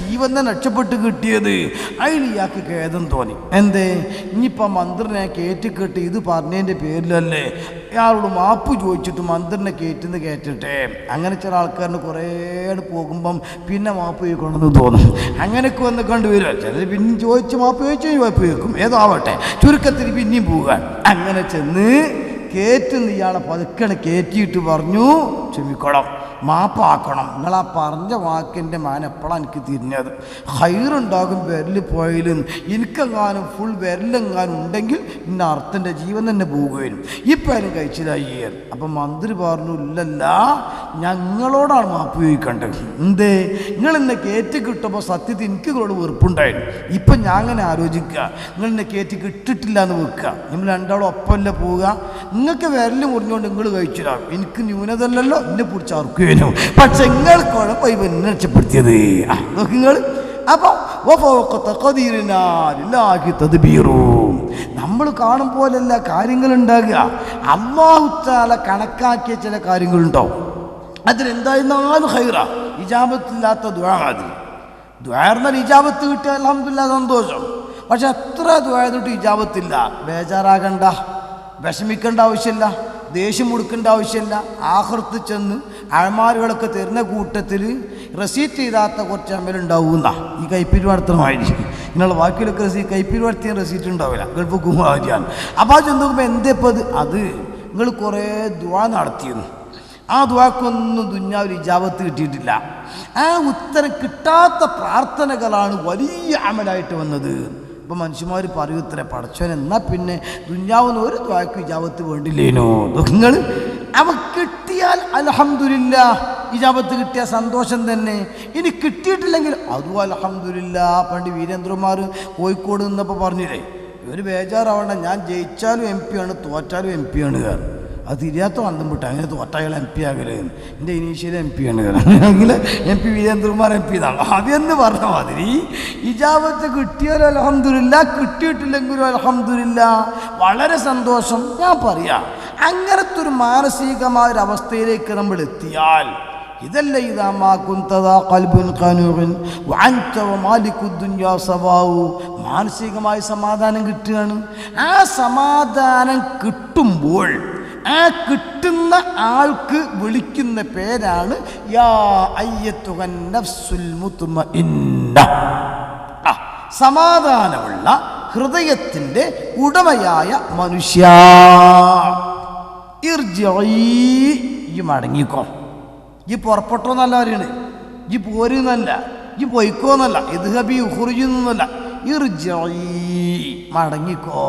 ജീവൻ തന്നെ രക്ഷപ്പെട്ട് കിട്ടിയത്. അതിൽ ഇയാൾക്ക് ഖേദം തോന്നി. എന്തേ, ഇനിയിപ്പോൾ മന്ത്രിനെ കയറ്റിക്കെട്ടി ഇത് പറഞ്ഞതിൻ്റെ പേരിലല്ലേ ഇയാളോട് മാപ്പ് ചോദിച്ചിട്ട് മന്ത്രിനെ കയറ്റുന്ന കയറ്റട്ടെ. അങ്ങനെ ചില ആൾക്കാരിന് കുറേ പോകുമ്പം പിന്നെ മാപ്പ് ചോദിക്കണമെന്ന് തോന്നും. അങ്ങനെയൊക്കെ വന്ന് കണ്ടുവരിക. ചിലർ പിന്നെ ചോദിച്ച് മാപ്പ് ചോദിച്ചാൽ മാപ്പ് ചോദിക്കും, ഏതോ ആവട്ടെ, ചുരുക്കത്തിൽ പിന്നെയും പോകാൻ. അങ്ങനെ ചെന്ന് കയറ്റുന്ന ഇയാളെ പതുക്കണ് കയറ്റിയിട്ട് പറഞ്ഞു ക്ഷമിക്കണം, മാപ്പാക്കണം, നിങ്ങളാ പറഞ്ഞ വാക്കിൻ്റെ മാൻ എപ്പോഴാണ് എനിക്ക് തിരിഞ്ഞത്. ഹൈറുണ്ടാകും വിരൽ പോയാലും എനിക്കെങ്ങാനും ഫുൾ വിരലെങ്ങാനും ഉണ്ടെങ്കിൽ ഇന്ന അർത്ഥൻ്റെ ജീവൻ തന്നെ പോവുകയും ഇപ്പം അതിനും കഴിച്ചിലായി. അപ്പം മന്ത്രി പറഞ്ഞു ഇല്ലല്ല, ഞങ്ങളോടാണ് മാപ്പ് ചോദിക്കേണ്ടത്. എന്തേ, നിങ്ങളെന്നെ കയറ്റി കിട്ടുമ്പോൾ സത്യത്തിൽ എനിക്ക് നിങ്ങളോട് വെറുപ്പുണ്ടായിരുന്നു. ഇപ്പം ഞാൻ അങ്ങനെ ആലോചിക്കുക, നിങ്ങളെന്നെ കയറ്റി കിട്ടിട്ടില്ല എന്ന് വെക്കുക, നിങ്ങൾ രണ്ടാളും ഒപ്പമല്ല പോവുക. നിങ്ങൾക്ക് വിരൽ മുറിഞ്ഞുകൊണ്ട് നിങ്ങൾ കഴിച്ചിടാം, എനിക്ക് ന്യൂനതല്ലല്ലോ, എന്നെ പിടിച്ച് അറുക്കുകയോ. പക്ഷെ നിങ്ങൾ കുഴപ്പമായി എന്നെ രക്ഷപ്പെടുത്തിയത് നിങ്ങൾ. അപ്പം വഫൗഖ തഖദീരിനാ ലില്ലാഹി തദ്ബീറും. നമ്മൾ കാണും പോലെയല്ല കാര്യങ്ങൾ ഉണ്ടാകുക. അല്ലാഹു തആല കണക്കാക്കിയ ചില കാര്യങ്ങളുണ്ടാവും. അതിലെന്തായിരുന്നാലും ഖൈറ. ഇജാബത്തില്ലാത്ത ദുആ അത്. ദുആ എന്നാൽ ഇജാബത്ത് കിട്ടിയ അൽഹംദുലില്ലാ സന്തോഷം. പക്ഷെ എത്ര ദുആ ചെയ്തിട്ട് ഇജാബത്തില്ല, ബേജാറാകണ്ട, വിഷമിക്കേണ്ട ആവശ്യമില്ല, ദേഷ്യം മുടുക്കേണ്ട ആവശ്യമില്ല. ആഖിറത്ത് ചെന്ന് അഴമാലുകളൊക്കെ തരുന്ന കൂട്ടത്തിൽ റെസീറ്റ് ചെയ്താത്ത കുറച്ച് അമലുണ്ടാവുന്ന ഈ കൈപ്പിരി നടത്തണമായിരിക്കും. ഇങ്ങനെയുള്ള ബാക്കിയൊക്കെ കൈപ്പിരി നടത്തിയ റെസീറ്റ് ഉണ്ടാവില്ല, ഗൾഫ് കുമാരിയാണ്. അപ്പോൾ അത് ചെന്ന് എന്തേപ്പത് അത് നിങ്ങൾ കുറേ ദുആ നടത്തിയിരുന്നു, ആ ദുആക്കൊന്നും ദുനിയാവിൽ ഇജാബത്ത് കിട്ടിയിട്ടില്ല. ആ ഉത്തരം കിട്ടാത്ത പ്രാർത്ഥനകളാണ് വലിയ അമലായിട്ട് വന്നത്. ഇപ്പം മനുഷ്യന്മാർ പറയൂത്രേ, പടച്ചോൻ എന്നാൽ പിന്നെ ദുനിയാവിന് ഒരു ദുആക്ക് ഇജാബത്ത് വേണ്ടില്ലേനോ. നിങ്ങൾ അവ കിട്ടിയാൽ അൽഹംദുലില്ലാ, ഇജാബത്ത് കിട്ടിയ സന്തോഷം തന്നെ. ഇനി കിട്ടിയിട്ടില്ലെങ്കിൽ അതും അൽഹംദുലില്ലാ. പണ്ട് വീരേന്ദ്രന്മാർ കോഴിക്കോട് നിന്നപ്പോൾ പറഞ്ഞില്ലേ, ഒരു ബേജാറാവണ്ട, ഞാൻ ജയിച്ചാലും എം പി ആണ്, തോറ്റാലും എം പി ആണ് കാരണം. അത് തിരിയാത്ത വന്തം വിട്ട അങ്ങനെ തോട്ടകൾ എം പി ആകല്. എൻ്റെ ഇനീഷ്യൽ എം പി ആണ് അല്ലെങ്കിൽ M P Veerendrakumar M P എന്നാണ്. അതെന്ന് പറഞ്ഞ മാതിരി ഇജാബത്ത് കിട്ടിയാലും അൽഹംദുലില്ലാ, കിട്ടിയിട്ടില്ലെങ്കിലും അൽഹംദുലില്ലാ, വളരെ സന്തോഷം. ഞാൻ പറയാം, അങ്ങനത്തെ ഒരു മാനസികമായ ഒരു അവസ്ഥയിലേക്ക് നമ്മൾ എത്തിയാൽ ഇതല്ല മാനസികമായ സമാധാനം കിട്ടുകയാണ്. ആ സമാധാനം കിട്ടുമ്പോൾ ആ കിട്ടുന്ന ആൾക്ക് വിളിക്കുന്ന പേരാണ് യാ അയ്യത്തുഹൻ നഫ്സുൽ മുത്മഇന്ന. സമാധാനമുള്ള ഹൃദയത്തിൻ്റെ ഉടമയായ മനുഷ്യ, ഈ മടങ്ങിക്കോ. ഈ പുറപ്പെട്ടോന്നല്ല അറിയണേ, ഈ പോരുന്നല്ല, ഈ പൊയ്ക്കോന്നല്ല, ഇദ്ഹബി ഉഖ്റുജിന്നല്ല, മടങ്ങിക്കോ.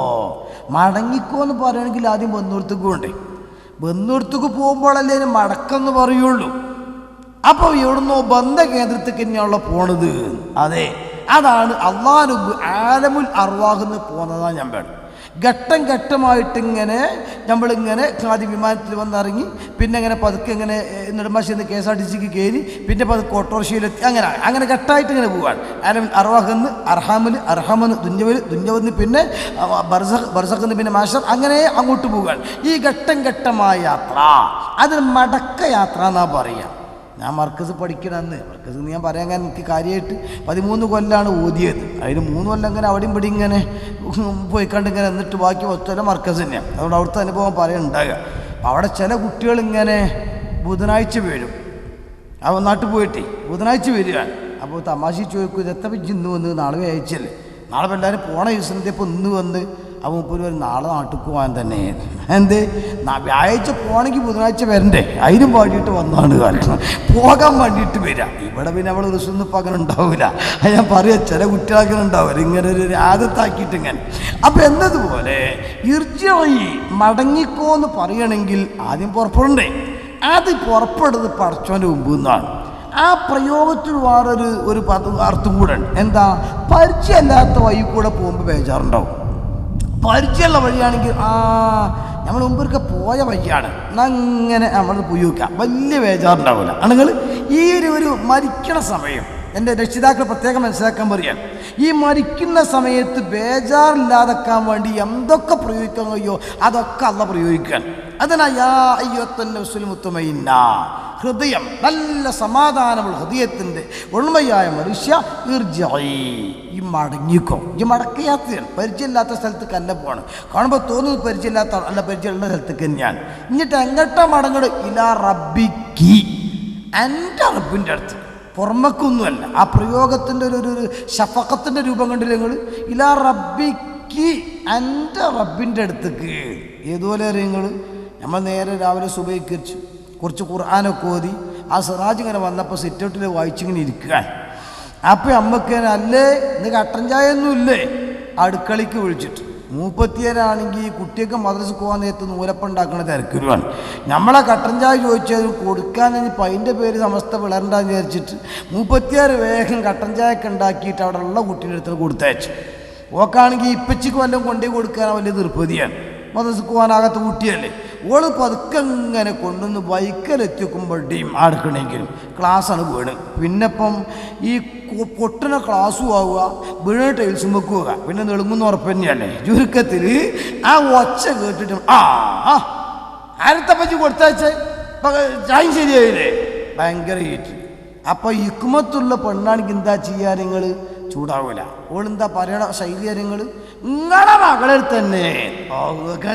മടങ്ങിക്കോ എന്ന് പറയുകയാണെങ്കിൽ ആദ്യം ബന്ധുവടുത്തേക്ക് വേണ്ടേ. ബന്ധുവടുത്തേക്ക് പോകുമ്പോഴല്ലേ അതിന് മടക്കെന്ന് പറയുള്ളൂ. അപ്പോൾ എവിടുന്നോ ബന്ധ കേന്ദ്രത്തേക്ക് തന്നെയാണല്ലോ പോണത്. അതെ, അതാണ് അള്ളാഹു ആലമുൽ അർവാഹെന്ന് പോകുന്നതാണ്. ഞാൻ വേണം ഘട്ടം ഘട്ടമായിട്ടിങ്ങനെ നമ്മളിങ്ങനെ ആദ്യം വിമാനത്തിൽ വന്നിറങ്ങി, പിന്നെ ഇങ്ങനെ പതുക്കെ ഇങ്ങനെ നെടുമ്പാശ്ശേരി KSRTCക്ക് കയറി, പിന്നെ പതുക്കെ ഓട്ടോറിക്ഷയിലെത്തി, അങ്ങനെ ഘട്ടമായിട്ട് ഇങ്ങനെ പോവാണ്. ആലമുൽ അർവാഹെന്ന് അർഹാമിൽ, അർഹമെന്ന് ദുന്യവെന്ന്, പിന്നെ ബർസഖെന്ന്, പിന്നെ മാഷർ, അങ്ങനെ അങ്ങോട്ട് പോവുകയാണ്. ഈ ഘട്ടം ഘട്ടമായ യാത്ര അതിന് മടക്ക യാത്ര എന്നാ പറയുക. ഞാൻ മർക്കസ് പഠിക്കണമെന്ന് മർക്കസ് ഞാൻ പറയാൻ കാരണം എനിക്ക് കാര്യമായിട്ട് 13 കൊല്ലാണ് ഓതിയത്. അതിന് 3 കൊല്ലം ഇങ്ങനെ അവിടെയും ഇവിടെ ഇങ്ങനെ പോയിക്കണ്ട് ഇങ്ങനെ എന്നിട്ട് ബാക്കി 10 കൊല്ലം മർക്കസ് തന്നെയാണ്. അതുകൊണ്ട് അവിടുത്തെ അനുഭവം പറയാനുണ്ടാകുക. അപ്പം അവിടെ ചില കുട്ടികളിങ്ങനെ ബുധനാഴ്ച വരും, അവ നാട്ടിൽ പോയിട്ട് ബുധനാഴ്ച വരികയാണ്. അപ്പോൾ തമാശ ചോദിക്കും, ഇതെത്ര ഇന്ന് വന്ന് നാളെ അയച്ചല്ലേ, നാളെ എല്ലാവരും പോണ ദിവസം ഇപ്പോൾ ഇന്ന് വന്ന് അവൻ മുപ്പത് പേര് നാളെ നാട്ടിൽ പോകാൻ തന്നെ. എന്ത് വ്യാഴാഴ്ച പോകണമെങ്കിൽ ബുധനാഴ്ച വരണ്ടേ, അതിനും വേണ്ടിയിട്ട് വന്നാണ് കാരണം പോകാൻ വേണ്ടിയിട്ട് വരിക. ഇവിടെ പിന്നെ അവൾ റിസൊന്നും ഇപ്പം അങ്ങനെ ഉണ്ടാവില്ല. ഞാൻ പറയാം, ചില കുട്ടികളങ്ങനെ ഉണ്ടാവില്ല, ഇങ്ങനെ ഒരു ആദത്താക്കിയിട്ട് ഇങ്ങനെ. അപ്പം എന്നതുപോലെ ഇർജിഇ മടങ്ങിക്കോ എന്ന് പറയണമെങ്കിൽ ആദ്യം പുറപ്പെടണ്ടേ. അത് പുറപ്പെടുന്നത് പടച്ചോൻ്റെ മുമ്പ് നിന്നാണ്. ആ പ്രയോഗത്തിൽ വേറൊരു അർത്ഥം കൂടെ ഉണ്ട്. എന്താ, പരിചയമില്ലാത്ത വഴി കൂടെ പോകുമ്പോൾ ബേജാറുണ്ടാവും. പരിചയമുള്ള വഴിയാണെങ്കിൽ നമ്മൾ മുമ്പൊക്കെ പോയ വഴിയാണ്, അങ്ങനെ നമ്മൾ പോയി നോക്കാം, വലിയ ബേജാറുണ്ടാവില്ല. ആണെങ്കിൽ ഈ ഒരു മരിക്കണ സമയം എൻ്റെ രക്ഷിതാക്കൾ പ്രത്യേകം മനസ്സിലാക്കാൻ പറയാൻ, ഈ മരിക്കുന്ന സമയത്ത് ബേജാറില്ലാതെക്കാൻ വേണ്ടി എന്തൊക്കെ പ്രയോഗിക്കാൻ കഴിയോ അതൊക്കെ അള്ളാഹ് പ്രയോഗിക്കാൻ. അതിനാ യാ അയ്യുഹൻ നഫ്സുൽ മുത്മഇന്ന, ഹൃദയം നല്ല സമാധാനമുള്ള ഹൃദയത്തിൻ്റെ ഉണ്മയായ മനുഷ്യ, ഈ മടങ്ങിക്കോ. ഈ മടക്കയാത്രയാണ്, പരിചയമില്ലാത്ത സ്ഥലത്തേക്ക് അല്ല പോകണം. കാണുമ്പോൾ തോന്നുന്നത് പരിചയമില്ലാത്ത അല്ല, പരിചയമുള്ള സ്ഥലത്തേക്ക് തന്നെയാണ്. എന്നിട്ട് എങ്ങോട്ടാ മടങ്ങട്, ഇലാ റബ്ബിക്കി, എൻ്റെ റബ്ബിൻ്റെ അടുത്ത്, പുറമക്കൊന്നുമല്ല. ആ പ്രയോഗത്തിൻ്റെ ഒരു ശഫഖത്തിൻ്റെ രൂപം കണ്ടില്ല നിങ്ങൾ, ഇലാ റബ്ബിക്ക്, എൻ്റെ റബ്ബിൻ്റെ അടുത്തേക്ക്. ഏതുപോലെ അറിയങ്ങൾ, നമ്മൾ നേരെ രാവിലെ സുബഹിക്ക് കുറച്ച് ഖുർആനൊക്കെ ഓതി ആ സിറാജ് ഇങ്ങനെ വന്നപ്പോൾ സിറ്റൗട്ടിൽ വായിച്ചിങ്ങനെ ഇരിക്കുകയാണ്. അപ്പോൾ അമ്മക്ക് അല്ലേ ഇന്ന് കട്ടൻ ചായ ഒന്നും ഇല്ലേ, അടുക്കളയ്ക്ക് വിളിച്ചിട്ട്. 37 കുട്ടിയൊക്കെ മദ്രസ പോകാൻ നേരത്ത് നൂലപ്പം ഉണ്ടാക്കുന്ന തിരക്കുരുവാണ്. നമ്മളെ കട്ടൻ ചായ ചോദിച്ചത് കൊടുക്കാൻ ഇപ്പം അതിൻ്റെ പേര് സമസ്ത വിളരണ്ടെന്ന് വിചാരിച്ചിട്ട് 36 വേഗം കട്ടൻ ചായയൊക്കെ ഉണ്ടാക്കിയിട്ട് അവിടെ ഉള്ള കുട്ടീൻ്റെ അടുത്ത് കൊടുത്തയച്ചു. ഓക്കാണെങ്കിൽ ഇപ്പച്ചിക്ക് വല്ലതും കൊണ്ടുപോയി കൊടുക്കാൻ വലിയ നിർപ്പതിയാണ്. മദ്രസക്ക് പോകാനാകാത്ത കുട്ടിയല്ലേ. ഓള് പതുക്കെ ഇങ്ങനെ കൊണ്ടുവന്ന് ബൈക്കിലെത്തിക്കുമ്പോഴേയും അടുക്കണമെങ്കിലും ക്ലാസ്സാണ് വീണ്. പിന്നെപ്പം ഈ പൊട്ടണ ക്ലാസ്സും ആവുക, വീണ ടൈൽസും വെക്കുക, പിന്നെ നെളുങ്ങുന്ന ഉറപ്പ് തന്നെയല്ലേ. ചുരുക്കത്തിൽ ആ ഒച്ച കേട്ടിട്ട് ആരത്തപ്പച്ചി കൊടുത്താച്ചേ ചായ ശരിയായില്ലേ, ഭയങ്കര ഹീറ്റ്. അപ്പം ഹിക്മത്തുള്ള പെണ്ണാണെങ്കിൽ എന്താ ചെയ്യുക, നിങ്ങൾ ചൂടാവില്ല. ഓളെന്താ പറയണ ശൈലി നിങ്ങൾ നിങ്ങളെ മകളിൽ തന്നെ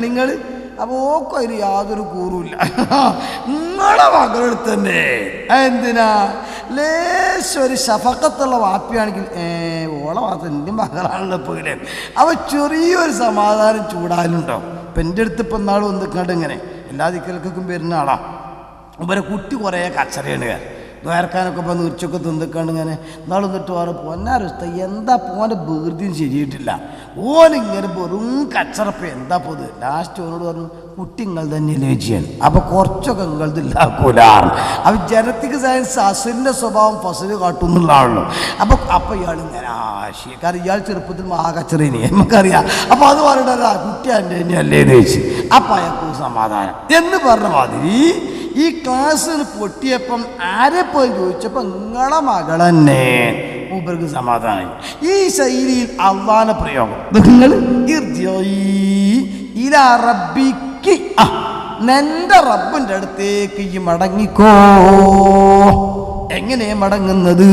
നിങ്ങൾ. അപ്പോൾ ഓക്കും അതിൽ യാതൊരു കൂറുമില്ല, നിങ്ങളെ മകളിൽ തന്നെ. എന്തിനാ ലേശം ഒരു ശഫക്കത്തുള്ള വാപ്പിയാണെങ്കിൽ ഓളെ ഭാഗത്ത് എൻ്റെ മകളാണല്ലോ പോലെ അവ ചെറിയൊരു സമാധാനം ചൂടാലുണ്ടോ. ഇപ്പം എൻ്റെ അടുത്ത് ഇപ്പം നാളും വന്നിക്കാണ്ട് ഇങ്ങനെ എല്ലാ ദിക്കൽക്കും വരുന്ന ആളാ. ഇവരെ കുട്ടി കുറേ കച്ചറയാണ് ദ്വാരക്കാനൊക്കെ ഇപ്പം നീർച്ചൊക്കെ തിന്നിക്കാണ്ട് ഇങ്ങനെ നാളെ നിന്നിട്ട് വേറെ പൊന്നാരസ്ഥ എന്താ പോൻ്റെ ബീർത്തിയും ശരിയായിട്ടില്ല, ഓനിങ്ങനെ വെറും കച്ചറപ്പം എന്താ പോത്. ലാസ്റ്റ് ഓനോട് പറഞ്ഞു കുട്ടി നിങ്ങൾ തന്നെയല്ലേ ചെയ്യാൻ, അപ്പം കുറച്ചൊക്കെ നിങ്ങളത് ഇല്ലാക്കൂല. അപ്പം ജനറ്റിക് സയൻസ് അസുലിൻ്റെ സ്വഭാവം ഫസല് കാട്ടുന്നുള്ള ആണല്ലോ. അപ്പം ഇയാൾ ഇങ്ങനെ ആശയ, കാരണം ഇയാൾ ചെറുപ്പത്തിൽ മഹാകച്ചറേനി നമുക്കറിയാം. അപ്പം അത് പറഞ്ഞിട്ടല്ല കുട്ടി എൻ്റെ തന്നെയല്ലേ എന്ന് ചോദിച്ചു. അപ്പം അയാൾക്ക് സമാധാനം എന്ന് പറഞ്ഞ മാതിരി ഈ ക്ലാസ് പൊട്ടിയപ്പം ആരെ പോയി ചോദിച്ചപ്പോൾ നിങ്ങളെ മകളെന്നെ മൂപ്പർക്ക് സമാധാനം. ഈ ശൈലിയിൽ അള്ളാഹുവിന്റെ പ്രയോഗം നിങ്ങൾ നിന്റെ റബ്ബിന്റെ അടുത്തേക്ക് ഈ മടങ്ങിക്കോ. എങ്ങനെ മടങ്ങുന്നത്?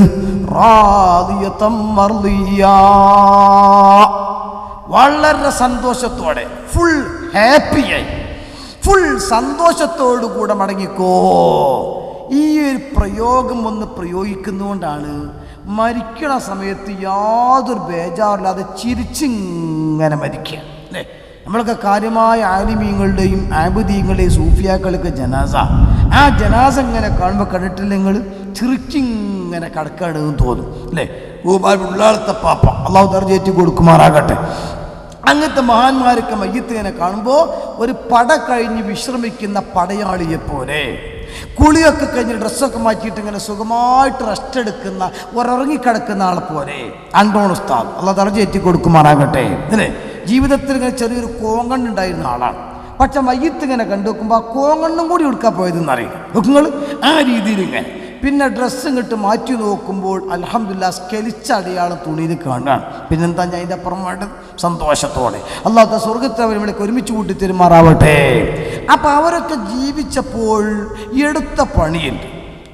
വളരെ സന്തോഷത്തോടെ, ഫുൾ ഹാപ്പിയായി, ഫുൾ സന്തോഷത്തോടു കൂടെ മടങ്ങിക്കോ. ഈ ഒരു പ്രയോഗം ഒന്ന് പ്രയോഗിക്കുന്നതുകൊണ്ടാണ് മരിക്കണ സമയത്ത് യാതൊരു ബേജാറില്ലാതെ ചിരിച്ചിങ്ങനെ മരിക്കുക അല്ലേ. നമ്മളൊക്കെ കാര്യമായ ആലിമീങ്ങളുടെയും ആബുദീങ്ങളുടെയും സൂഫിയാക്കളൊക്കെ ജനാസ, ആ ജനാസ ഇങ്ങനെ കാണുമ്പോൾ കണ്ടിട്ടില്ല നിങ്ങൾ ചിരിച്ചിങ്ങനെ കിടക്കാണെന്ന് തോന്നും അല്ലേ. ഉള്ളാളത്തെ പാപ്പ അള്ളാഹു ദർജയേറ്റി കൊടുക്കുമാറാകട്ടെ. അങ്ങനത്തെ മഹാന്മാരൊക്കെ മയ്യത്ത് ഇങ്ങനെ കാണുമ്പോൾ ഒരു പട കഴിഞ്ഞ് വിശ്രമിക്കുന്ന പടയാളിയെ പോലെ, കുളിയൊക്കെ കഴിഞ്ഞ് ഡ്രസ്സൊക്കെ മാറ്റിയിട്ട് ഇങ്ങനെ സുഖമായിട്ട് റെസ്റ്റ് എടുക്കുന്ന ഉറങ്ങിക്കിടക്കുന്ന ആളെ പോലെ അണ്ടോൺ ഉസ്താദ് അള്ളാഹു ദർജയേറ്റി കൊടുക്കുമാറാകട്ടെ അല്ലേ. ജീവിതത്തിൽ ഇങ്ങനെ ചെറിയൊരു കോങ്കണ്ണുണ്ടായിരുന്ന ആളാണ്. പക്ഷെ മയ്യത്ത് ഇങ്ങനെ കണ്ടു വെക്കുമ്പോൾ ആ കോങ്കണ്ണും കൂടി എടുക്കാൻ പോയതെന്ന് അറിയില്ല നിങ്ങൾ. ആ രീതിയിൽ ഇങ്ങനെ പിന്നെ ഡ്രസ്സ് ഇങ്ങോട്ട് മാറ്റി നോക്കുമ്പോൾ അൽഹംദുലില്ലാഹ് സ്കെലിച്ച അടയാളം തുണിയിൽ കാണുകയാണ്. പിന്നെന്താ ഞാൻ അതിൻ്റെ അപ്പുറം വേണ്ടത്? സന്തോഷത്തോടെ അല്ലാഹു സ്വർഗത്തെ അവർ ഇവിടെ ഒരുമിച്ച് കൂട്ടി തെരുമാറാവട്ടെ. അപ്പം അവരൊക്കെ ജീവിച്ചപ്പോൾ എടുത്ത പണിയുണ്ട്,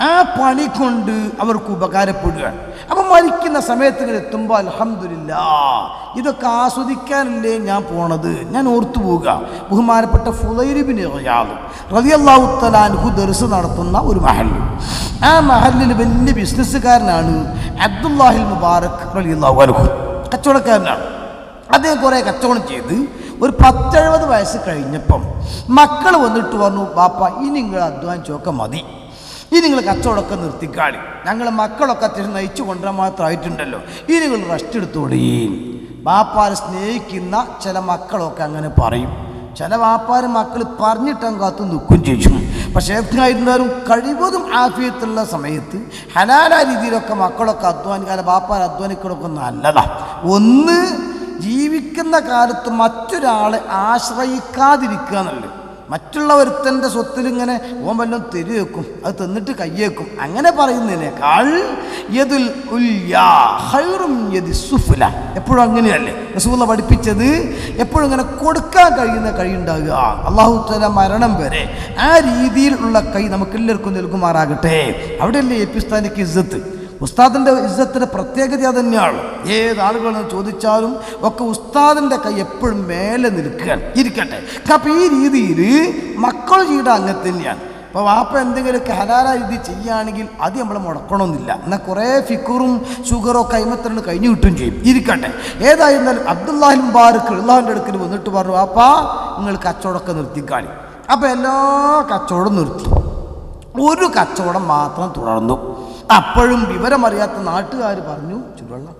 ആ പണി കൊണ്ട് അവർക്ക് ഉപകാരപ്പെടുകയാണ്. അപ്പം മരിക്കുന്ന സമയത്ത് ഇങ്ങനെ എത്തുമ്പോൾ അൽഹംദുലില്ലാഹ് ഇതൊക്കെ ആസ്വദിക്കാനല്ലേ ഞാൻ പോണത്, ഞാൻ ഓർത്തു പോവുക. ബഹുമാനപ്പെട്ട ഫുളൈൽ ഇബ്നു ഇയാദ് റളിയല്ലാഹു തആല അൻഹു ദർസ് നടത്തുന്ന ഒരു മഹല്ല്, ആ മഹല്ലിൽ വലിയ ബിസിനസ്സുകാരനാണ് അബ്ദുല്ലാഹിൽ മുബാറക് റളിയല്ലാഹു അൻഹു. കച്ചവടക്കാരനാണ്. അദ്ദേഹം കുറേ കച്ചവടം ചെയ്ത് ഒരു 10-70 വയസ്സ് കഴിഞ്ഞപ്പം മക്കൾ വന്നിട്ട് പറഞ്ഞു, ബാപ്പ ഇനി നിങ്ങൾ അധ്വാനിച്ചൊക്കെ മതി, ഇനി നിങ്ങൾ കച്ചവടമൊക്കെ നിർത്തിക്കാളി, ഞങ്ങൾ മക്കളൊക്കെ അത്യാവശ്യം നയിച്ചു കൊണ്ടുവരാൻ മാത്രമായിട്ടുണ്ടല്ലോ, ഇനി നിങ്ങൾ റെസ്റ്റ് എടുത്തോളീ. ബാപ്പാരെ സ്നേഹിക്കുന്ന ചില മക്കളൊക്കെ അങ്ങനെ പറയും. ചില വാപ്പാര് മക്കൾ പറഞ്ഞിട്ടും കാത്തു നിൽക്കും ചെയ്യും. പക്ഷേ എന്തായിരുന്നാലും കഴിവതും ആഫിയത്തുള്ള സമയത്ത് ഹലാലായ രീതിയിലൊക്കെ മക്കളൊക്കെ അധ്വാനിക്കാൻ ബാപ്പാർ അധ്വാനിക്കണമൊക്കെ നല്ലതാണ്. ഒന്ന്, ജീവിക്കുന്ന കാലത്ത് മറ്റൊരാളെ ആശ്രയിക്കാതിരിക്കുക എന്നുള്ളത്. മറ്റുള്ള ഒരുത്തൻ്റെ സ്വത്തിലിങ്ങനെ ഓൻ വല്ലതും തെരുവെക്കും, അത് തിന്നിട്ട് കയ്യേക്കും, അങ്ങനെ പറയുന്നതിനേക്കാൾ യദുൽ ഉല്യാ ഖൈറും യദി സുഫ്ല, എപ്പോഴും അങ്ങനെയല്ലേ റസൂലുള്ളാഹി പഠിപ്പിച്ചത്. എപ്പോഴും ഇങ്ങനെ കൊടുക്കാൻ കഴിയുന്ന കൈ ഉണ്ടാകുക. അല്ലാഹു തആല മരണം വരെ ആ രീതിയിലുള്ള കൈ നമുക്കെല്ലാവർക്കും നൽകുമാറാകട്ടെ. അവിടെയല്ലേ എപ്പിസ്ഥാനിക്ക് ഇസ്സത്ത്. ഉസ്താദിൻ്റെ ഇസ്സത്തിൻ്റെ പ്രത്യേകത തന്നെയാണ്. ഏതാളുകളെന്ന് ചോദിച്ചാലും ഒക്കെ ഉസ്താദിൻ്റെ കൈ എപ്പോഴും മേലെ നിൽക്കുകയാണ്, ഇരിക്കട്ടെ. അപ്പം ഈ രീതിയിൽ മക്കൾ ചെയ്ത അങ്ങനെ തന്നെയാണ്. അപ്പോൾ വാപ്പ എന്തെങ്കിലുമൊക്കെ ഹലാലായ രീതി ചെയ്യുകയാണെങ്കിൽ അത് നമ്മൾ മുടക്കണമെന്നില്ല. എന്നാൽ കുറേ ഫിക്കറും ഷുഗറോ കൈമത്തണ്ട് കഴിഞ്ഞു കിട്ടും ചെയ്യും, ഇരിക്കട്ടെ. ഏതായിരുന്നാലും അബ്ദുല്ലാഹിൽ മുബാറക് അള്ളാഹുവിൻ്റെ അടുക്കൽ വന്നിട്ട് പറഞ്ഞു, വാപ്പാ നിങ്ങൾ കച്ചവടമൊക്കെ നിർത്തിക്കാണി. അപ്പോൾ എല്ലാ കച്ചവടം നിർത്തി, ഒരു കച്ചവടം മാത്രം തുടർന്നു. അപ്പോഴും വിവരമറിയാത്ത നാട്ടുകാർ പറഞ്ഞു, ചുടുവെള്ളം.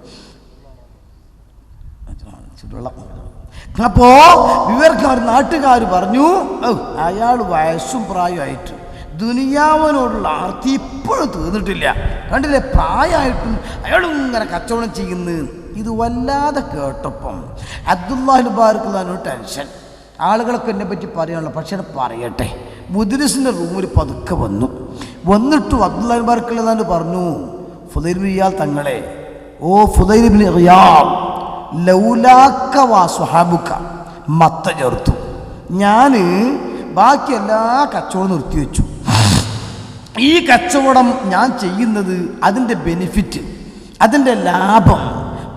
അപ്പോ നാട്ടുകാർ പറഞ്ഞു, അയാൾ വയസ്സും പ്രായമായിട്ട് ദുനിയാവിനോടുള്ള ആർത്തി ഇപ്പോഴും തീർന്നിട്ടില്ല, കണ്ടില്ലേ, പ്രായമായിട്ടും അയാളും ഇങ്ങനെ കച്ചവടം ചെയ്യുന്നു. ഇത് വല്ലാതെ കേട്ടപ്പം അബ്ദുല്ലാഹിൽ മുബാറക് ടെൻഷൻ. ആളുകളൊക്കെ എന്നെ പറ്റി പറയാനുള്ള, പക്ഷേ പറയട്ടെ. മുദ്രിസിൻ്റെ റൂമിൽ പതുക്കെ വന്നിട്ട് അബ്ദുല്ലാഹി ബാർക്കല്ലാഹു പറഞ്ഞു, ഫുദൈൽ ബിൻ ഇയാദ് തങ്ങളെ, ഓ ഫുദൈൽ ബിൻ ഇയാദ്, ലൗലാക്ക വാ സ്വഹാബുക്ക മത്തജർത്തു, ഞാൻ ബാക്കി എല്ലാ കച്ചവടം നിർത്തിവെച്ചു. ഈ കച്ചവടം ഞാൻ ചെയ്യുന്നത് അതിൻ്റെ ബെനിഫിറ്റ്, അതിൻ്റെ ലാഭം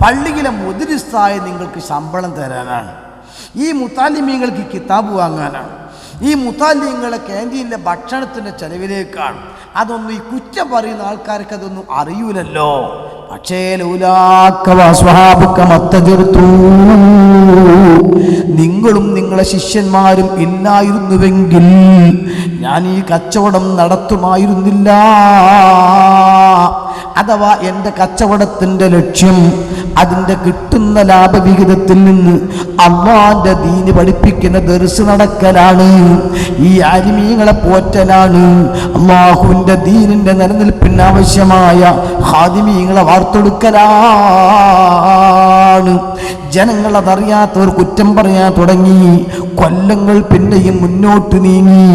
പള്ളിയിലെ മുദ്രിസായ നിങ്ങൾക്ക് ശമ്പളം തരാനാണ്, ഈ മുത്താലിമീങ്ങൾക്ക് കിതാബ് വാങ്ങാനാണ്, ഈ മുത്താലിമീങ്ങളെ ക്യാൻറ്റീനിലെ ഭക്ഷണത്തിൻ്റെ ചെലവിലേക്കാണ്. അതൊന്നും ഈ കുറ്റം പറയുന്ന ആൾക്കാർക്ക് അതൊന്നും അറിയൂലല്ലോ. പക്ഷേ നിങ്ങളും നിങ്ങളെ ശിഷ്യന്മാരും ഇല്ലായിരുന്നുവെങ്കിൽ ഞാൻ ഈ കച്ചവടം നടത്തുമായിരുന്നില്ല. അഥവാ എൻ്റെ കച്ചവടത്തിൻ്റെ ലക്ഷ്യം അതിൻ്റെ കിട്ടുന്ന ലാഭവിഹിതത്തിൽ നിന്ന് അല്ലാഹുവിൻ്റെ ദീന് പഠിപ്പിക്കുന്ന ദർസ് നടക്കലാണ്, ഈ ആലിമീങ്ങളെ പോറ്റലാണ്, അല്ലാഹുവിൻ്റെ ദീനിൻ്റെ നിലനിൽപ്പിന് ആവശ്യമായ ഖാദിമീങ്ങളെ വാർത്തെടുക്കലാണ്. ജനങ്ങളതറിയാത്തവർ കുറ്റം പറയാൻ തുടങ്ങി. കൊല്ലങ്ങൾ പിന്നെയും മുന്നോട്ട് നീങ്ങി.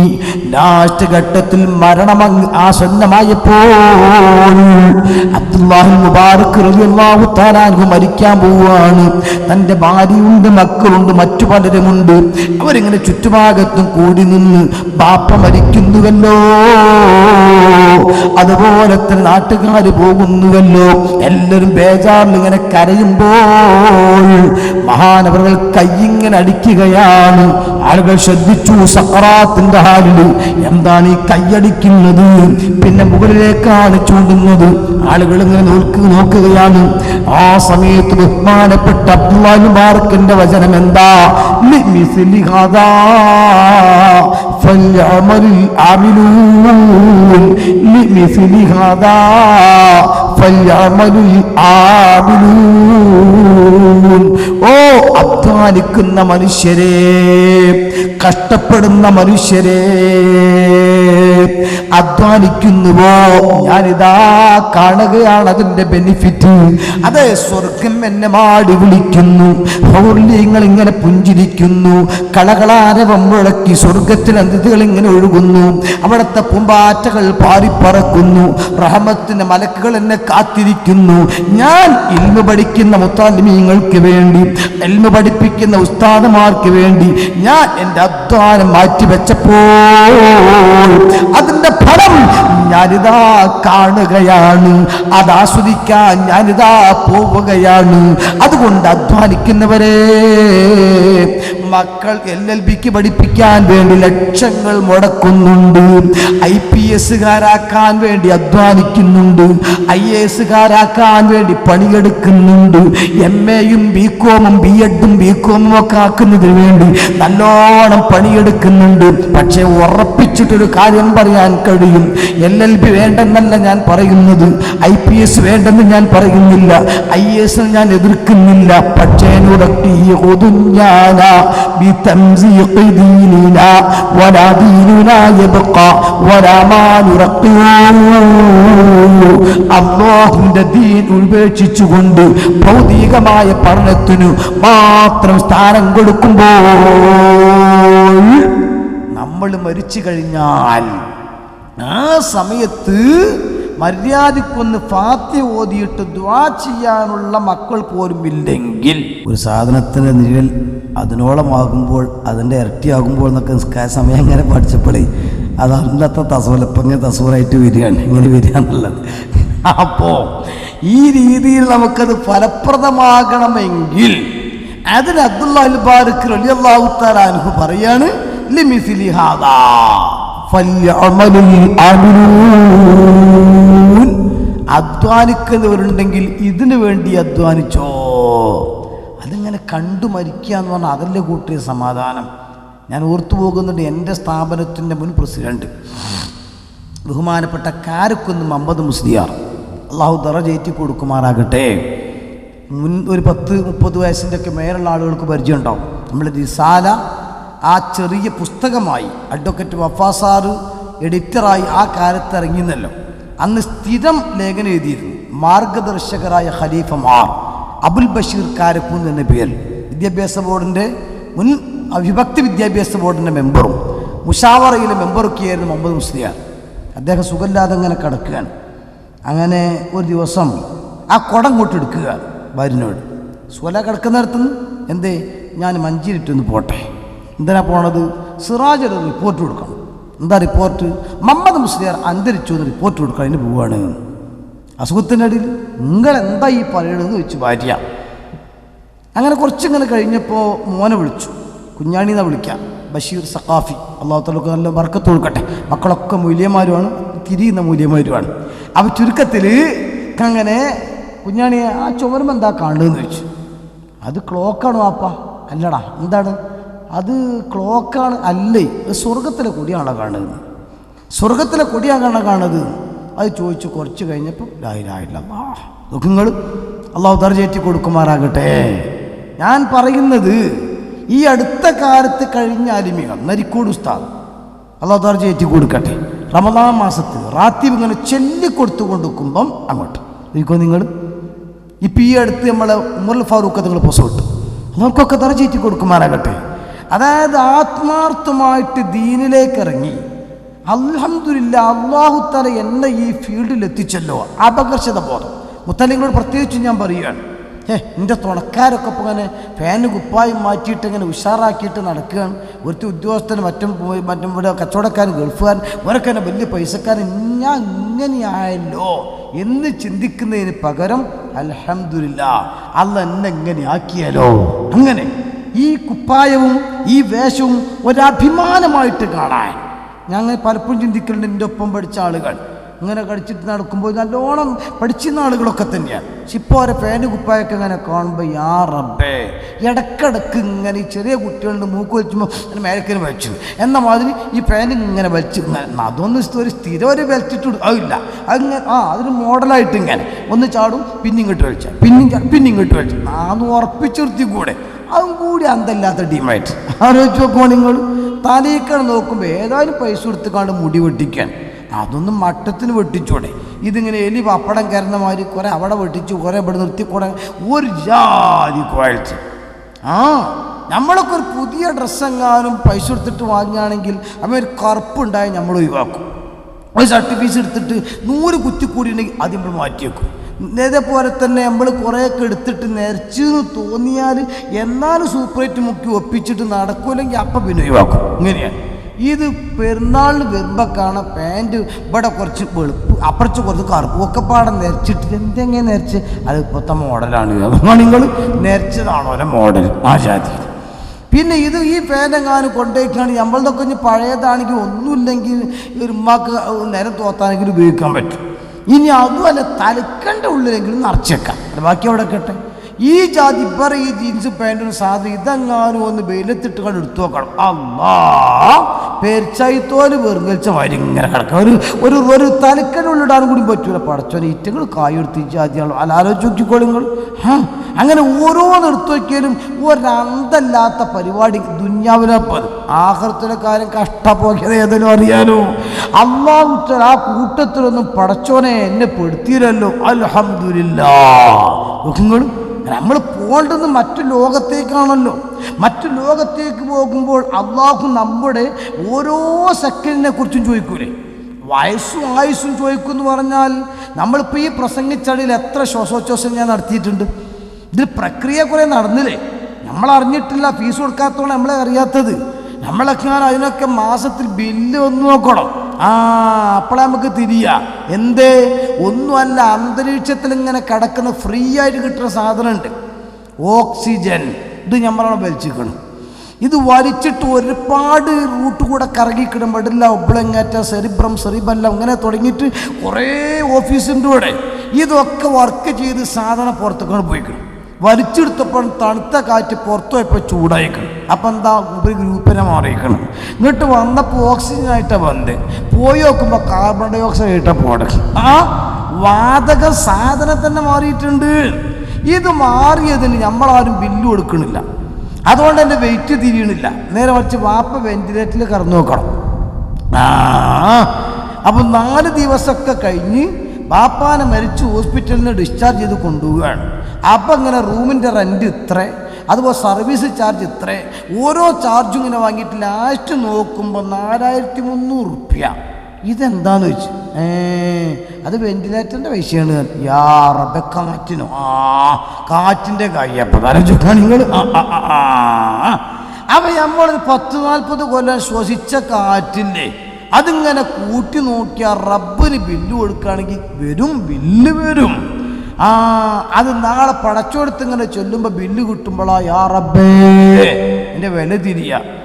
ലാസ്റ്റ് ഘട്ടത്തിൽ മരണം ആസന്നമായപ്പോൾ അബ്ദുല്ലാഹി മുബാറക് റളിയല്ലാഹു തആല അൻഹു മരിക്കാൻ പോവുകയാണ്. തൻ്റെ ഭാര്യയുണ്ട്, മക്കളുണ്ട്, മറ്റു പലരുമുണ്ട്. അവരിങ്ങനെ ചുറ്റുഭാഗത്തും കൂടി നിന്ന് ബാപ്പ മരിക്കുന്നുവല്ലോ, അതുപോലെ തന്നെ നാട്ടുകാർ പോകുന്നുവല്ലോ, എല്ലാവരും ബേജാറിൽ ഇങ്ങനെ കരയുമ്പോൾ മഹാനവറുകൾ കൈയിങ്ങനെ അടിക്കുകയാണ്. ആളുകൾ ശ്രദ്ധിച്ചു. സഖറാത്തിന്റെ ഹാലിൽ എന്താണ് ഈ കൈയടിക്കുന്നത്? പിന്നെ മുകളിലേക്കാണ് ചൂണ്ടുന്നത്. ആളുകൾ ഇങ്ങനെ നോക്കുകയാണ്. ആ സമയത്ത് ബഹുമാനപ്പെട്ട അബ്ദുല്ലാഹി മുബാറക്കിന്റെ വചനം എന്താ? ലിമിസ്ലി ഹാദാ ഫൽയഅമലിൽ ആമിലൂൻ, ലിമിസ്ലി ഹാദാ ഫൽയഅമലിൽ ആമിലൂൻ. ഓ അധ്വാനിക്കുന്ന മനുഷ്യരെ, കഷ്ടപ്പെടുന്ന മനുഷ്യരെ, അധ്വാനിക്കുന്നുവോ? ഞാനിതാ കാണുകയാണ് അതിൻ്റെ ബെനിഫിറ്റ്. അതെ, സ്വർഗം എന്നെ മാടി വിളിക്കുന്നു, ഹൗർലിങ്ങൾ ഇങ്ങനെ പുഞ്ചിരിക്കുന്നു, കളകളാരവം മുഴക്കി സ്വർഗത്തിൽ അതിഥികൾ ഇങ്ങനെ ഒഴുകുന്നു, അവിടുത്തെ പൂമ്പാറ്റകൾ പാറിപ്പറക്കുന്നു, റഹ്മത്തിന്റെ മലക്കുകൾ എന്നെ കാത്തിരിക്കുന്നു. ഞാൻ ഇൽമു പഠിക്കുന്ന മുത്താലിമീങ്ങൾക്ക് വേണ്ടി, ഇൽമു പഠിപ്പിക്കുന്ന ഉസ്താദുമാർക്ക് വേണ്ടി ഞാൻ എൻ്റെ അധ്വാനം മാറ്റിവെച്ചപ്പോൾ അതിൻ്റെ ഫലം ഞാനിതാ കാണുകയാണ്, അത് ആസ്വദിക്കാൻ ഞാനിതാ പോവുകയാണ്. അതുകൊണ്ട് അധ്വാനിക്കുന്നവരെ, മക്കൾ LLBക്ക് പഠിപ്പിക്കാൻ വേണ്ടി ലക്ഷങ്ങൾ മുടക്കുന്നുണ്ട്, IPSകാരാക്കാൻ വേണ്ടി അധ്വാനിക്കുന്നുണ്ട്, IASകാരാക്കാൻ വേണ്ടി പണിയെടുക്കുന്നുണ്ട്, MAയും BComഉം B.Edഉം BComഉം ഒക്കെ ആക്കുന്നതിന് വേണ്ടി നല്ലോണം പണിയെടുക്കുന്നുണ്ട്. പക്ഷെ ഉറപ്പിച്ചിട്ടൊരു കാര്യം പറയാൻ കഴിയും, LLB വേണ്ടെന്നല്ല ഞാൻ പറയുന്നത്, IPS വേണ്ടെന്ന് ഞാൻ പറയുന്നില്ല, IAS ഞാൻ എതിർക്കുന്നില്ല. പക്ഷേ അല്ലാഹുവിന്റെ ദീൻ ഉപേക്ഷിച്ചുകൊണ്ട് ഭൗതികമായ പഠനത്തിനു മാത്രം സ്ഥാനം കൊടുക്കുമ്പോൾ നമ്മൾ മരിച്ചു കഴിഞ്ഞാൽ ആ സമയത്ത് മര്യാദക്കൊന്ന് ഫാത്തിഹ ഓതിയിട്ട് ദുആ ചെയ്യാനുള്ള മക്കൾ പോലും ഇല്ലെങ്കിൽ, ഒരു സാധനത്തിൻ്റെ നിഴൽ അതിനോളമാകുമ്പോൾ അതിൻ്റെ ഇരട്ടിയാകുമ്പോൾ എന്നൊക്കെ നിസ്കാര സമയം ഇങ്ങനെ പഠിച്ചപ്പോഴേ അത് അന്നത്തെ തസൂലപ്പം ഇങ്ങനെ തസൂറായിട്ട് വരികയാണ്, ഇങ്ങനെ വരിക എന്നുള്ളത്. അപ്പോൾ ഈ രീതിയിൽ നമുക്കത് ഫലപ്രദമാകണമെങ്കിൽ അതിന് അബ്ദുല്ലാഹി മുബാറക് റളിയല്ലാഹു തആല അൻഹു പറയാണ്, ലിമിസ്ലി ഹാദാ ഫൽയഅമലിൽ ആമിലൂൻ. അധ്വാനിക്കുന്നവരുണ്ടെങ്കിൽ ഇതിനു വേണ്ടി അധ്വാനിച്ചോ. അതിങ്ങനെ കണ്ടു മരിക്കുക എന്ന് പറഞ്ഞാൽ അതല്ലേ കൂട്ടിയ സമാധാനം. ഞാൻ ഓർത്തു പോകുന്നുണ്ട്, എൻ്റെ സ്ഥാപനത്തിൻ്റെ മുൻ പ്രസിഡന്റ് ബഹുമാനപ്പെട്ട കാരക്കുന്ന് മുഹമ്മദ് മുസ്ലിയാർ, അള്ളാഹു ദറജേറ്റി കൊടുക്കുമാറാകട്ടെ. മുൻ ഒരു 10-30 വയസ്സിൻ്റെ ഒക്കെ മേലുള്ള ആളുകൾക്ക് പരിചയം ഉണ്ടാവും. നമ്മൾ റിസാല ആ ചെറിയ പുസ്തകമായി അഡ്വക്കേറ്റ് വഫാസാറ് എഡിറ്ററായി ആ കാലത്ത് ഇറങ്ങിയെന്നല്ലോ. അന്ന് സ്ഥിരം ലേഖനം എഴുതിയിരുന്നു. മാർഗദർശകരായ ഖലീഫമാർ അബുൽ ബഷീർ കാരക്കൂന്ന് എന്ന പേരിൽ വിദ്യാഭ്യാസ ബോർഡിൻ്റെ മുൻ വിഭക്തി വിദ്യാഭ്യാസ ബോർഡിൻ്റെ മെമ്പറും മുഷാവറയിലെ മെമ്പറൊക്കെയായിരുന്നു മുഹമ്മദ് മുസ്ലിയാർ. അദ്ദേഹം സുഖമില്ലാതെ അങ്ങനെ കിടക്കുകയാണ്. അങ്ങനെ ഒരു ദിവസം ആ കുടം കൊട്ടെടുക്കുക ഭാര്യനോട്, സുഖല കിടക്കുന്നിടത്തുനിന്ന് എന്തേ ഞാൻ മഞ്ചേരിട്ടൊന്ന് പോട്ടെ. എന്തിനാ പോണത്? സിറാജ് ഒരു റിപ്പോർട്ട് കൊടുക്കണം. എന്താ റിപ്പോർട്ട്? മുഹമ്മദ് മുസ്ലിയാർ അന്തരിച്ചു എന്ന് റിപ്പോർട്ട് കൊടുക്കാൻ അതിന് പോവാണ്. അസുഖത്തിൻ്റെ ഇടയിൽ നിങ്ങളെന്താ ഈ പറയണമെന്ന് വെച്ച് ഭാര്യ. അങ്ങനെ കുറച്ചിങ്ങനെ കഴിഞ്ഞപ്പോൾ മോനെ വിളിച്ചു. കുഞ്ഞാണിന്നാ വിളിക്കാം, ബഷീർ സഖാഫി, അള്ളാഹു തആല നല്ല ബർക്കത്ത് കൊടുക്കട്ടെ. മക്കളൊക്കെ മൂല്യന്മാരുമാണ്, തിരിയുന്ന മൂല്യന്മാരുമാണ്. അപ്പോൾ ചുരുക്കത്തിൽ അങ്ങനെ കുഞ്ഞാണിയെ ആ ചുമരുമ്പോൾ എന്താ കാണുന്നതെന്ന് ചോദിച്ചു. അത് ക്ലോക്കാണ് വാപ്പ. അല്ലടാ എന്താണ് അത്? ക്ലോക്കാണ്. അല്ലേ, സ്വർഗത്തിലെ കൊടിയാണോ കാണുന്നത്? സ്വർഗത്തിലെ കൊടിയാണോ കാണുന്നത്? അത് ചോദിച്ചു. കുറച്ച് കഴിഞ്ഞപ്പോൾ ലാ ഇലാഹ ഇല്ലല്ലാഹ്. നിങ്ങൾ അള്ളാഹു ദർജയേറ്റി കൊടുക്കുമാറാകട്ടെ. ഞാൻ പറയുന്നത് ഈ അടുത്ത കാലത്ത് കഴിഞ്ഞ അലിമികൾ നരിക്കോട് ഉസ്താദ് അള്ളാഹു ദർജയേറ്റി കൊടുക്കട്ടെ, റമദാൻ മാസത്തിൽ റാത്തീബ് ഇങ്ങനെ ചൊല്ലിക്കൊടുത്തു കൊണ്ടിരിക്കുമ്പം അങ്ങോട്ട് ഇരിക്കോ നിങ്ങൾ. ഇപ്പം ഈ അടുത്ത് നമ്മളെ ഉമറുൽ ഫാറൂഖ് നിങ്ങൾ പൊസോട്ട് അവർക്കൊക്കെ ദർജയേറ്റി കൊടുക്കുമാറാകട്ടെ. അതായത് ആത്മാർത്ഥമായിട്ട് ദീനിലേക്ക് ഇറങ്ങി അൽഹംദുലില്ലാഹ് അല്ലാഹു തആല എന്നെ ഈ ഫീൽഡിൽ എത്തിച്ചല്ലോ. അപകർഷത ബോധം മുത്തലിങ്ങളോട് പ്രത്യേകിച്ച് ഞാൻ പറയുകയാണ്. എൻ്റെ തുണക്കാരൊക്കെ ഇപ്പോൾ ഇങ്ങനെ ഫാന് കുപ്പായും മാറ്റിയിട്ട് ഇങ്ങനെ ഉഷാറാക്കിയിട്ട് നടക്കുകയാണ്. ഒരുത്തി ഉദ്യോഗസ്ഥന് മറ്റും ഇവിടെ കച്ചവടക്കാരൻ ഗൾഫുകാരൻ ഓരൊക്കെ തന്നെ വലിയ പൈസക്കാരൻ. ഞാൻ ഇങ്ങനെയായല്ലോ എന്ന് ചിന്തിക്കുന്നതിന് പകരം അൽഹംദുലില്ലാഹ് അല്ലാഹ് എന്നെ ഇങ്ങനെ ആക്കിയാലോ. അങ്ങനെ ഈ കുപ്പായവും ഈ വേഷവും ഒരഭിമാനമായിട്ട് കാണാൻ ഞങ്ങൾ പലപ്പോഴും ചിന്തിക്കുന്നുണ്ട്. എൻ്റെ ഒപ്പം പഠിച്ച ആളുകൾ ഇങ്ങനെ കളിച്ചിട്ട് നടക്കുമ്പോൾ നല്ലോണം പഠിച്ചിരുന്ന ആളുകളൊക്കെ തന്നെയാണ്. പക്ഷെ ഇപ്പോൾ ഓരോ ഫാന് കുപ്പായൊക്കെ ഇങ്ങനെ കാണുമ്പോൾ യാ റബ്ബേ, ഇടക്കിടക്ക് ഇങ്ങനെ ഈ ചെറിയ കുട്ടികളുടെ മൂക്ക് വലിച്ചുമ്പോൾ അങ്ങനെ മേലക്കന് വലിച്ചു എന്ന മാതിരി ഈ ഫാൻ ഇങ്ങനെ വലിച്ച് ഇങ്ങനെ. അതൊന്നും ഒരു സ്ഥിരം ഒരു വലിച്ചിട്ട് അതില്ല. അങ്ങനെ അതൊരു മോഡലായിട്ട് ഇങ്ങനെ ഒന്ന് ചാടും, പിന്നെ ഇങ്ങോട്ട് വലിച്ചാൽ പിന്നെ ഇങ്ങോട്ട് വലിച്ചു. അതൊന്ന് ഉറപ്പിച്ചു നിർത്തി കൂടെ. അതും കൂടി അന്തല്ലാത്ത ടീമായിട്ട് ആലോചിച്ച് നോക്കുമ്പോൾ നിങ്ങൾ തലയിക്കാണ് നോക്കുമ്പോൾ ഏതായാലും പൈസ കൊടുത്തുകാണ്ട് മുടി വെട്ടിക്കാൻ. അതൊന്നും മട്ടത്തിന് വെട്ടിച്ചോടെ. ഇതിങ്ങനെ എലി പപ്പടം കയറുന്ന മാതിരി കുറേ അവിടെ വെട്ടിച്ചു, കുറേ ഇവിടെ നിർത്തി, കുറേ ഒരു ജാതി കുഴച്ച്. നമ്മളൊക്കെ ഒരു പുതിയ ഡ്രസ്സെങ്ങാനും പൈസ എടുത്തിട്ട് വാങ്ങുകയാണെങ്കിൽ അപ്പം ഒരു കറുപ്പുണ്ടായി നമ്മൾ ഒഴിവാക്കും. ഒരു ഷർട്ട് പീസ് എടുത്തിട്ട് 100 കുത്തിക്കൂടി ഉണ്ടെങ്കിൽ അത് നമ്മൾ മാറ്റി വെക്കും. ഇതേപോലെ തന്നെ നമ്മൾ കുറേയൊക്കെ എടുത്തിട്ട് നിരച്ചെന്ന് തോന്നിയാൽ എന്നാലും സൂപ്പറേറ്റ് മുക്കി ഒപ്പിച്ചിട്ട് നടക്കൂല്ലെങ്കിൽ അപ്പം പിന്നെ ഒഴിവാക്കും. ഇങ്ങനെയാണ്. ഇത് പെരുന്നാളിന് വരുമ്പോൾ കാണാം പാൻറ്റ് ഇവിടെ കുറച്ച് വെളുപ്പ് അപ്പുറത്ത് കുറച്ച് കറുപ്പ് ഒക്കെ പാടെ നിരച്ചിട്ട് എന്തെങ്ങനെ നിരച്ച് അത് ഇപ്പോഴത്തെ മോഡലാണ്. അതാണ് നിങ്ങൾ നിരച്ചതാണോ അല്ലെ മോഡൽ ആ ജാതി. പിന്നെ ഇത് ഈ ഫാനെങ്ങാനും കൊണ്ടുപോയിക്കാണ് നമ്മളതൊക്കെ ഇനി പഴയതാണെങ്കിൽ ഒന്നുമില്ലെങ്കിൽ ഒരു ഉമ്മാക്ക് നേരം തോത്താനെങ്കിലും ഉപയോഗിക്കാൻ പറ്റും. ഇനി അതുമല്ല തലക്കണ്ട ഉള്ളിലെങ്കിലും നിറച്ചേക്കാം, ബാക്കി അവിടെ കേട്ടെ. ഈ ജാതി ഇപ്പറ ഈ ജീൻസ് പാൻറ്റും സാധനം ഇതെങ്ങാനും ഒന്ന് വെയിലത്തിട്ട് കണ്ട് എടുത്തു നോക്കണം. അല്ലാ, പേർച്ചായിത്തോല് വെറുങ്കലിച്ച മാതിരി ഇങ്ങനെ കിടക്കാം. ഒരു തലക്കനുള്ളിടാനും കൂടി പറ്റൂല. പടച്ചോനെ ഇറ്റങ്ങൾ കായെടുത്ത് ഈ ജാതിയാണോ അല്ല ആലോചിച്ച് നോക്കിക്കോളുങ്ങൾ. അങ്ങനെ ഓരോന്ന് എടുത്തു നോക്കിയാലും ഒരന്തല്ലാത്ത പരിപാടി ദുന്യാവിനപ്പത്. ആഖിറത്തിലെ കാര്യം കഷ്ടപ്പോക്കിയത് ഏതെങ്കിലും അറിയാലോ. അല്ലാഹു തആല ആ കൂട്ടത്തിലൊന്നും പടച്ചോനെ എന്നെ പെടുത്തിയില്ലല്ലോ. അൽഹംദുലില്ലാഹ്. നിങ്ങൾ നമ്മൾ പോകേണ്ടത് മറ്റു ലോകത്തേക്കാണല്ലോ. മറ്റു ലോകത്തേക്ക് പോകുമ്പോൾ അള്ളാഹു നമ്മുടെ ഓരോ സെക്കൻഡിനെ കുറിച്ചും ചോദിക്കൂലേ. വയസ്സും ആയുസ്സും ചോദിക്കുമെന്ന് പറഞ്ഞാൽ നമ്മളിപ്പോൾ ഈ പ്രസംഗിച്ചടിയിൽ എത്ര ശ്വാസോച്ഛ്വാസം ഞാൻ നടത്തിയിട്ടുണ്ട്. ഇതിൽ പ്രക്രിയ കുറേ നടന്നില്ലേ, നമ്മളറിഞ്ഞിട്ടില്ല. ഫീസ് കൊടുക്കാത്തതുകൊണ്ട് നമ്മളെ അറിയാത്തത്. നമ്മളൊക്കെ അതിനൊക്കെ മാസത്തിൽ ബില്ല് ഒന്ന് നോക്കണം. അപ്പോഴേ നമുക്ക് തിരിയുക. എന്തേ? ഒന്നുമല്ല, അന്തരീക്ഷത്തിൽ ഇങ്ങനെ കിടക്കുന്ന ഫ്രീ ആയിട്ട് കിട്ടുന്ന സാധനമുണ്ട്, ഓക്സിജൻ. ഇത് നമ്മളവിടെ വലിച്ചിരിക്കണം. ഇത് വലിച്ചിട്ട് ഒരുപാട് റൂട്ട് കൂടെ കറങ്ങിക്കിടും. മെഡില്ല, ഒബ്ലങ്ങാറ്റ, സെറിബെല്ലം ഇങ്ങനെ തുടങ്ങിയിട്ട് കുറേ ഓഫീസിൻ്റെ കൂടെ ഇതൊക്കെ വർക്ക് ചെയ്ത് സാധനം പുറത്തേക്കാണ് പോയിക്കണം. വലിച്ചെടുത്തപ്പോൾ തണുത്ത കാറ്റ് പുറത്തു പോയപ്പോൾ ചൂടായിക്കണം. അപ്പം എന്താ ഒരു ഗ്രൂപ്പിനെ മാറിയിക്കണം. ഇങ്ങോട്ട് വന്നപ്പോൾ ഓക്സിജനായിട്ടാണ് വന്നത്. പോയി നോക്കുമ്പോൾ കാർബൺ ഡൈ ഓക്സൈഡ് ആയിട്ടാണ് പോകണം. വാതക സാധനം തന്നെ മാറിയിട്ടുണ്ട്. ഇത് മാറിയതിന് നമ്മളാരും ബില്ല് കൊടുക്കണില്ല. അതുകൊണ്ട് എൻ്റെ വെയിറ്റ് തിരിയണില്ല. നേരെ മറിച്ച് വാപ്പ വെന്റിലേറ്ററിൽ കറന്നു നോക്കണം. അപ്പം 4 ദിവസമൊക്കെ കഴിഞ്ഞ് ബാപ്പാനെ മരിച്ച് ഹോസ്പിറ്റലിൽ നിന്ന് ഡിസ്ചാർജ് ചെയ്ത് കൊണ്ടുപോവുകയാണ്. അപ്പം ഇങ്ങനെ റൂമിൻ്റെ റെൻറ്റ് ഇത്ര, അതുപോലെ സർവീസ് ചാർജ് ഇത്ര, ഓരോ ചാർജും ഇങ്ങനെ വാങ്ങിയിട്ട് ലാസ്റ്റ് നോക്കുമ്പോൾ 4300 ഇതെന്താന്ന് വെച്ച് അത് വെന്റിലേറ്ററിൻ്റെ പൈസയാണ്. യാ റബ്ബെ, കാറ്റിനോ? കാറ്റിൻ്റെ കയ്യപ്പതാരം ചുറ്റാണ് നിങ്ങൾ. അപ്പം നമ്മൾ 10-40 കൊല്ലം ശ്വസിച്ച കാറ്റില്ലേ, അതിങ്ങനെ കൂട്ടി നോക്കിയാൽ റബ്ബിന് ബില്ല് കൊടുക്കുകയാണെങ്കിൽ ബില്ല് വരും. അത് നാളെ പടച്ചോടുത്ത് ഇങ്ങനെ ചൊല്ലുമ്പോൾ ബില്ല് കിട്ടുമ്പോഴാ യാ റബ്ബേ എൻ്റെ വില തിരിയുക.